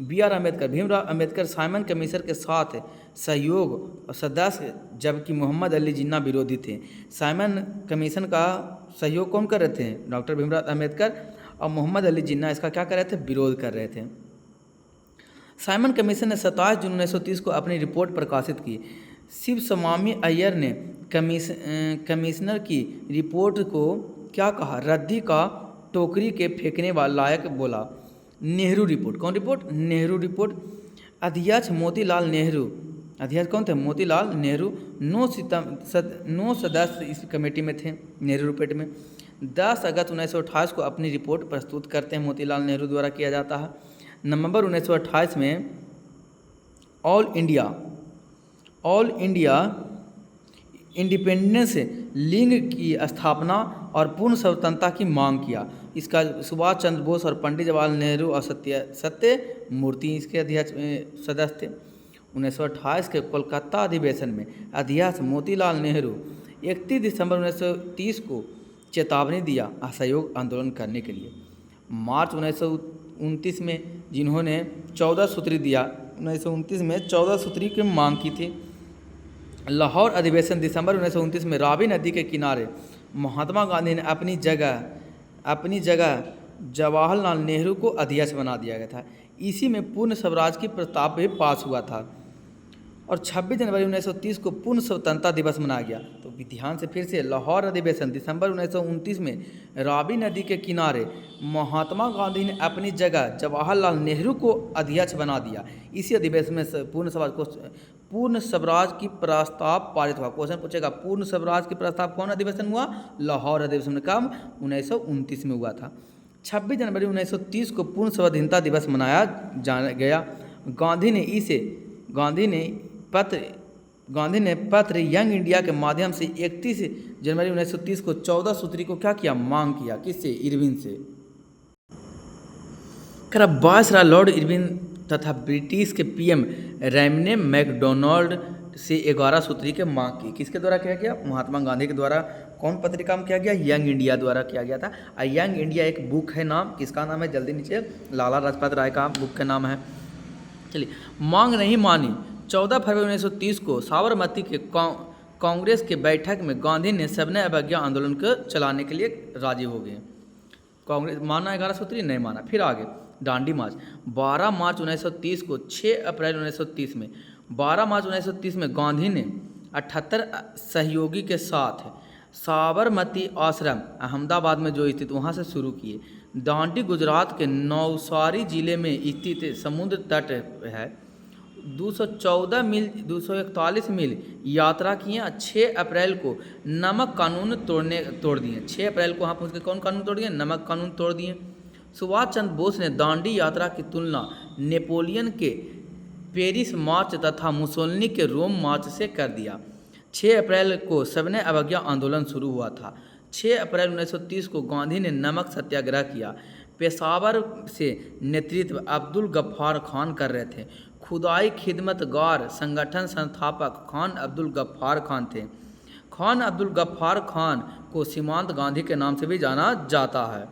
B.R. Ambedkar, Bhimrao Ambedkar Simon commission के साथ सहयोग सदस्य, जबकि मोहम्मद अली जिन्ना विरोधी थे। साइमन कमीशन का सहयोग कौन कर रहे थे, डॉक्टर भीमराव अम्बेडकर, और मोहम्मद अली जिन्ना इसका क्या कर रहे थे, विरोध कर रहे थे। साइमन कमीशन ने 27 जून 1930 को अपनी रिपोर्ट प्रकाशित की। शिव स्वामी अय्यर ने कमिश्नर की रिपोर्ट को क्या कहा, रद्दी का टोकरी के फेंकने वाला लायक बोला। नेहरू रिपोर्ट, कौन रिपोर्ट, नेहरू रिपोर्ट। अध्यक्ष मोतीलाल नेहरू, अध्यक्ष कौन थे, मोतीलाल नेहरू। 9 सदस्य इस कमेटी में थे, नेहरू रिपोर्ट में। 10 अगस्त 1928 को अपनी रिपोर्ट प्रस्तुत करते हैं, मोतीलाल नेहरू द्वारा किया जाता है। नवंबर 1928 में ऑल इंडिया इंडिपेंडेंस लीग की स्थापना और पूर्ण स्वतंत्रता की मांग किया। इसका सुभाष चंद्र बोस और पंडित जवाहरलाल नेहरू और सत्य मूर्ति इसके अध्यक्ष सदस्य थे। 1928 के कोलकाता अधिवेशन में अध्यक्ष मोतीलाल नेहरू 31 दिसंबर 1930 को चेतावनी दिया असहयोग आंदोलन करने के लिए। मार्च 1929 में जिन्होंने 14 सूत्री दिया, 1929 में 14 सूत्री की मांग की थी। लाहौर अधिवेशन दिसंबर 1929 में रावी नदी के किनारे महात्मा गांधी ने अपनी जगह जवाहरलाल नेहरू को अध्यक्ष बना दिया गया था। इसी में पूर्ण स्वराज की प्रस्ताव भी पास हुआ था और 26 जनवरी 1930 को पूर्ण स्वतंत्रता दिवस मनाया गया। तो ध्यान से फिर से, लाहौर अधिवेशन दिसंबर 1929 में रावी नदी के किनारे महात्मा गांधी ने अपनी जगह जवाहरलाल नेहरू को अध्यक्ष बना दिया। इसी अधिवेशन में पूर्ण स्वराज की प्रस्ताव पारित हुआ। क्वेश्चन पूछेगा, पूर्ण स्वराज की प्रस्ताव कौन अधिवेशन हुआ, लाहौर अधिवेशन में, कब, 1929 में हुआ था। 26 जनवरी 1930 को पूर्ण स्वाधीनता दिवस मनाया गया। गांधी ने पत्र यंग इंडिया के माध्यम से 31 जनवरी 1930 को 14 सूत्री को क्या किया, मांग किया। किससे, इरविन से। वायसराय लॉर्ड इरविन तथा ब्रिटिश के PM रैमने मैकडोनाल्ड से 11 सूत्री के मांग की। किसके द्वारा किया गया, महात्मा गांधी के द्वारा। कौन पत्रिका में किया गया, यंग इंडिया द्वारा किया गया था। यंग इंडिया एक बुक है, नाम किसका नाम है, जल्दी नीचे, लाला लाजपत राय का बुक का नाम है। चलिए, मांग नहीं मानी। 14 फरवरी 1930 को साबरमती के कांग्रेस के बैठक में गांधी ने सविनय अवज्ञा आंदोलन को चलाने के लिए राजी हो गए। कांग्रेस माना 11 सूत्री, नहीं माना। फिर आगे दांडी मार्च 12 मार्च 1930 को 6 अप्रैल 1930 में 12 मार्च 1930 में गांधी ने 78 सहयोगी के साथ साबरमती आश्रम अहमदाबाद में जो स्थित, वहाँ से शुरू किए। दांडी गुजरात के नवसारी जिले में स्थित समुद्र तट है। 241 मील यात्रा किए। 6 अप्रैल को नमक कानून तोड़ दिए। 6 अप्रैल को वहाँ पहुँच के कौन कानून तोड़ दिए, नमक कानून तोड़ दिए। सुभाष चंद्र बोस ने दांडी यात्रा की तुलना नेपोलियन के पेरिस मार्च तथा मुसोलिनी के रोम मार्च से कर दिया। 6 अप्रैल को सविनय अवज्ञा आंदोलन शुरू हुआ था। 6 अप्रैल 1930 को गांधी ने नमक सत्याग्रह किया। पेशावर से नेतृत्व अब्दुल गफ्फार खान कर रहे थे। खुदाई खिदमतगार संगठन संस्थापक खान अब्दुल गफ्फार खान थे। खान अब्दुल गफ्फार खान को सीमांत गांधी के नाम से भी जाना जाता है।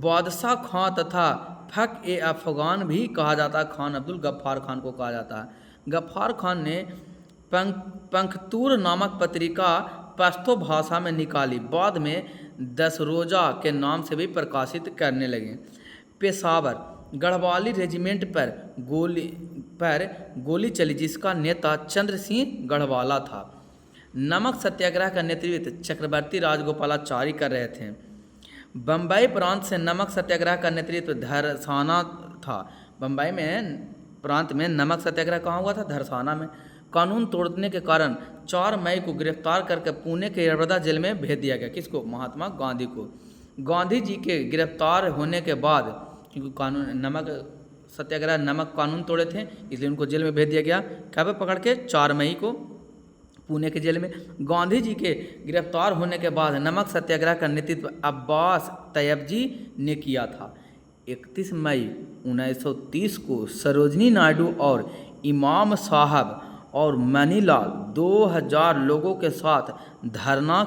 बादशाह खां तथा फक-ए-अफगान भी कहा जाता है। खान अब्दुल गफ्फार खान को कहा जाता है। गफ्फार खान ने पंखतूर नामक पत्रिका पश्तो भाषा में निकाली, बाद में 10 रोज़ा के नाम से भी प्रकाशित करने लगे। पेशावर गढ़वाली रेजिमेंट पर गोली चली, जिसका नेता चंद्र सिंह गढ़वाला था। नमक सत्याग्रह का नेतृत्व चक्रवर्ती राजगोपालाचारी कर रहे थे। बम्बई प्रांत से नमक सत्याग्रह का नेतृत्व धरसाना था। बम्बई में प्रांत में नमक सत्याग्रह कहाँ हुआ था? धरसाना में। कानून तोड़ने के कारण 4 मई को गिरफ्तार करके पुणे के यरवदा जेल में भेज दिया गया। किसको? महात्मा गांधी को। गांधी जी के गिरफ्तार होने के बाद, क्योंकि कानून नमक सत्याग्रह नमक कानून तोड़े थे, इसलिए उनको जेल में भेज दिया गया। क्या पे पकड़ के? 4 मई को पुणे के जेल में। गांधी जी के गिरफ्तार होने के बाद नमक सत्याग्रह का नेतृत्व अब्बास तैयबजी ने किया था। 31 मई 1930 को सरोजनी नायडू और इमाम साहब और मनीलाल 2000 लोगों के साथ धरासना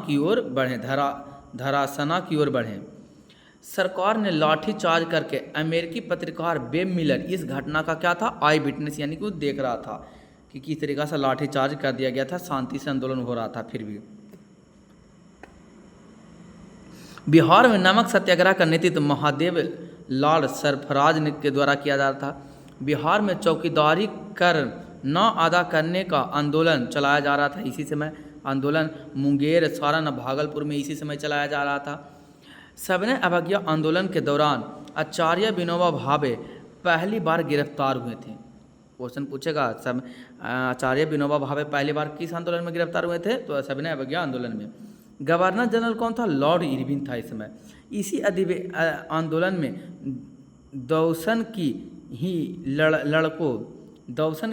की ओर बढ़े। सरकार ने लाठीचार्ज करके अमेरिकी पत्रकार बेब मिलर इस घटना का क्या था? आई विटनेस, यानी कि वो देख रहा था कि किस तरीक़ा से लाठीचार्ज कर दिया गया था। शांति से आंदोलन हो रहा था। फिर भी बिहार में नमक सत्याग्रह का नेतृत्व महादेव लाल सरफराज के द्वारा किया जा रहा था। बिहार में चौकीदारी कर न अदा करने का आंदोलन चलाया जा रहा था। इसी समय आंदोलन मुंगेर, सारण, भागलपुर में इसी समय चलाया जा रहा था। सविनय अवज्ञा आंदोलन के दौरान आचार्य विनोबा भावे पहली बार गिरफ्तार हुए थे। क्वेश्चन पूछेगा, सब आचार्य विनोबा भावे पहली बार किस आंदोलन में गिरफ्तार हुए थे? तो सविनय अवज्ञा आंदोलन में। गवर्नर जनरल कौन था? लॉर्ड इरविन था इस समय। इसी आंदोलन में दौसन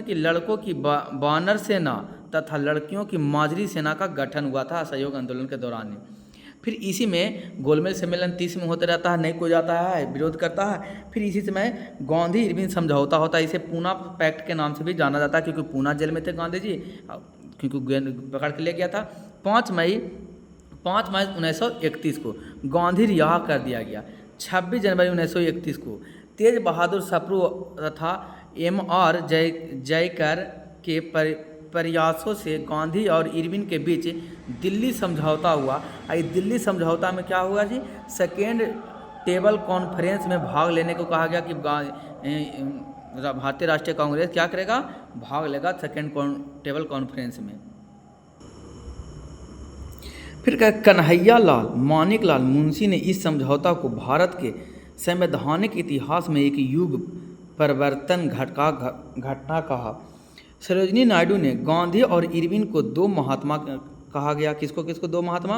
की लड़कों की बानर सेना तथा लड़कियों की माजरी सेना का गठन हुआ था असहयोग आंदोलन के दौरान। फिर इसी में गोलमेज सम्मेलन 30 में होते रहता है, नहीं कोई जाता है, विरोध करता है। फिर इसी समय गांधी इरविन समझौता होता है। इसे पूना पैक्ट के नाम से भी जाना जाता है, क्योंकि पूना जेल में थे गांधी जी, क्योंकि पकड़ के ले गया था। 5 मई 1931 को गांधी रिहा कर दिया गया। 26 जनवरी 1931 को तेज बहादुर सप्रू तथा M.R. जयकर के प्रयासों से गांधी और इरविन के बीच दिल्ली समझौता हुआ। इस दिल्ली समझौता में क्या हुआ जी? सेकेंड टेबल कॉन्फ्रेंस में भाग लेने को कहा गया कि भारतीय राष्ट्रीय कांग्रेस क्या करेगा? भाग लेगा सेकेंड टेबल कॉन्फ्रेंस में। फिर क्या? कन्हैया लाल मानिक लाल मुंशी ने इस समझौता को भारत के संवैधानिक इतिहास में एक युग परिवर्तन घटना कहा। सरोजनी नायडू ने गांधी और इरविन को 2 महात्मा कहा गया। किसको किसको? 2 महात्मा,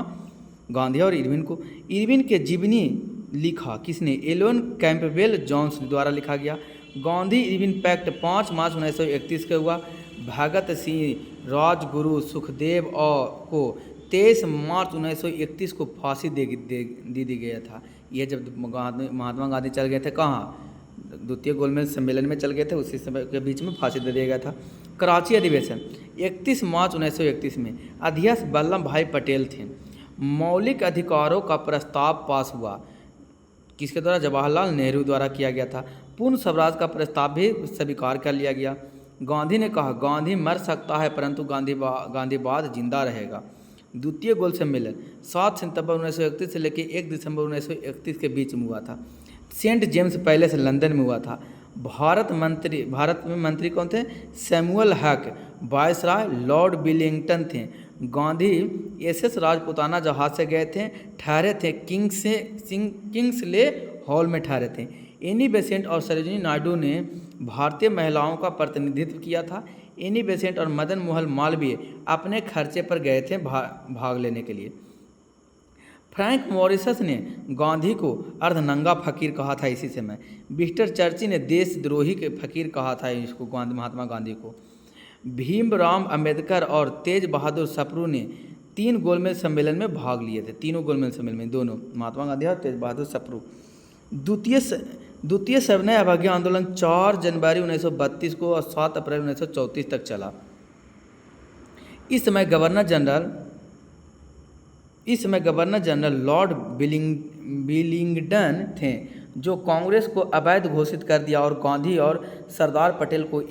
गांधी और इरविन को। इरविन के जीवनी लिखा किसने? एलन कैंपबेल जॉन्स द्वारा लिखा गया। गांधी इरविन पैक्ट 5 मार्च 1931 के हुआ। भगत सिंह, राजगुरु, सुखदेव को 23 मार्च 1931 को फांसी दे दी गया था। यह जब महात्मा गांधी चल गए थे कहाँ? द्वितीय गोलमेज सम्मेलन में चल गए थे, उसी समय के बीच में फांसी दे दिया गया था। कराची अधिवेशन 31 मार्च 1931 में अध्यक्ष वल्लभ भाई पटेल थे। मौलिक अधिकारों का प्रस्ताव पास हुआ। किसके द्वारा? जवाहरलाल नेहरू द्वारा किया गया था। पूर्ण स्वराज का प्रस्ताव भी स्वीकार कर लिया गया। गांधी ने कहा, गांधी मर सकता है परंतु गांधीवाद जिंदा रहेगा। द्वितीय गोल सम्मेलन 7 सितंबर 1931 से लेकर 1 दिसंबर 1931 के बीच में हुआ था। सेंट जेम्स पैलेस लंदन में हुआ था। भारत में मंत्री कौन थे? सैमुअल हक। वायसराय लॉर्ड विलिंगटन थे। गांधी SS राजपूताना जहाज से गए थे, ठहरे थे किंग्सले हॉल में ठहरे थे। एनी बेसेंट और सरोजिनी नायडू ने भारतीय महिलाओं का प्रतिनिधित्व किया था। एनी बेसेंट और मदन मोहन मालवीय अपने खर्चे पर गए थे भाग लेने के लिए। फ्रैंक मॉरिसस ने गांधी को अर्धनंगा फकीर कहा था इसी समय। विस्टन चर्चिल ने देशद्रोही के फकीर कहा था इसको महात्मा गांधी को। भीमराव अंबेडकर और तेज बहादुर सप्रू ने 3 गोलमेज सम्मेलन में भाग लिए थे। तीनों गोलमेज सम्मेलन में दोनों महात्मा गांधी और तेज बहादुर सप्रू। द्वितीय सविनय अवज्ञा आंदोलन 4 जनवरी 1932 को और 7 अप्रैल 1934 तक चला। इस समय गवर्नर जनरल लॉर्ड विलिंगडन थे, जो कांग्रेस को अवैध घोषित कर दिया और गांधी और सरदार पटेल को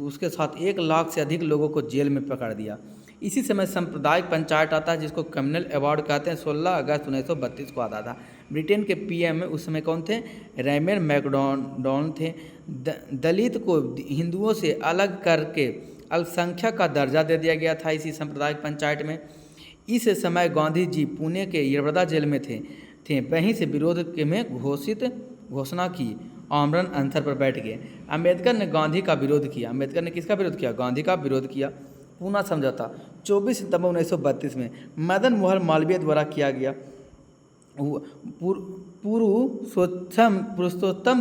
उसके साथ 1 लाख से अधिक लोगों को जेल में पकड़ दिया। इसी समय सांप्रदायिक पंचायत आता है, जिसको कम्युनल अवार्ड कहते हैं। 16 अगस्त 1932 को आता था। ब्रिटेन के पीएम में उस समय कौन थे? रैमन मैकडॉनल्ड थे। दलित को हिंदुओं से अलग करके अल्पसंख्यक का दर्जा दे दिया गया था इसी सांप्रदायिक पंचायत में। इस समय गांधी जी पुणे के यरवदा जेल में थे। वहीं से विरोध में घोषणा की, आमरण अनशन पर बैठ गए। अम्बेडकर ने गांधी का विरोध किया। अम्बेडकर ने किसका विरोध किया? गांधी का विरोध किया। पूना समझौता 24 सितंबर 1932 में मदन मोहन मालवीय द्वारा किया गया। पुरुषोत्तम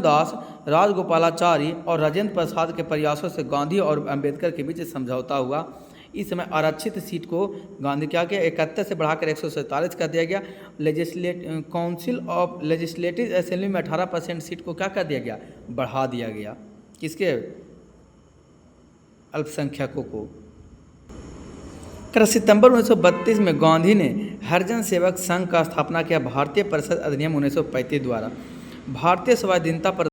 दास, राजगोपालाचारी और राजेंद्र प्रसाद के प्रयासों से गांधी और अम्बेडकर के बीच समझौता हुआ। इस समय आरक्षित सीट को गांधी क्या किया? 71 से बढ़ाकर 147 कर दिया गया। काउंसिल ऑफ लेजिस्लेटिव असेंबली में 18% सीट को क्या कर दिया गया? बढ़ा दिया गया। किसके? अल्पसंख्यकों को। सितंबर 1932 में गांधी ने हरिजन सेवक संघ का स्थापना किया। भारतीय परिषद अधिनियम 1935 द्वारा भारतीय स्वाधीनता पर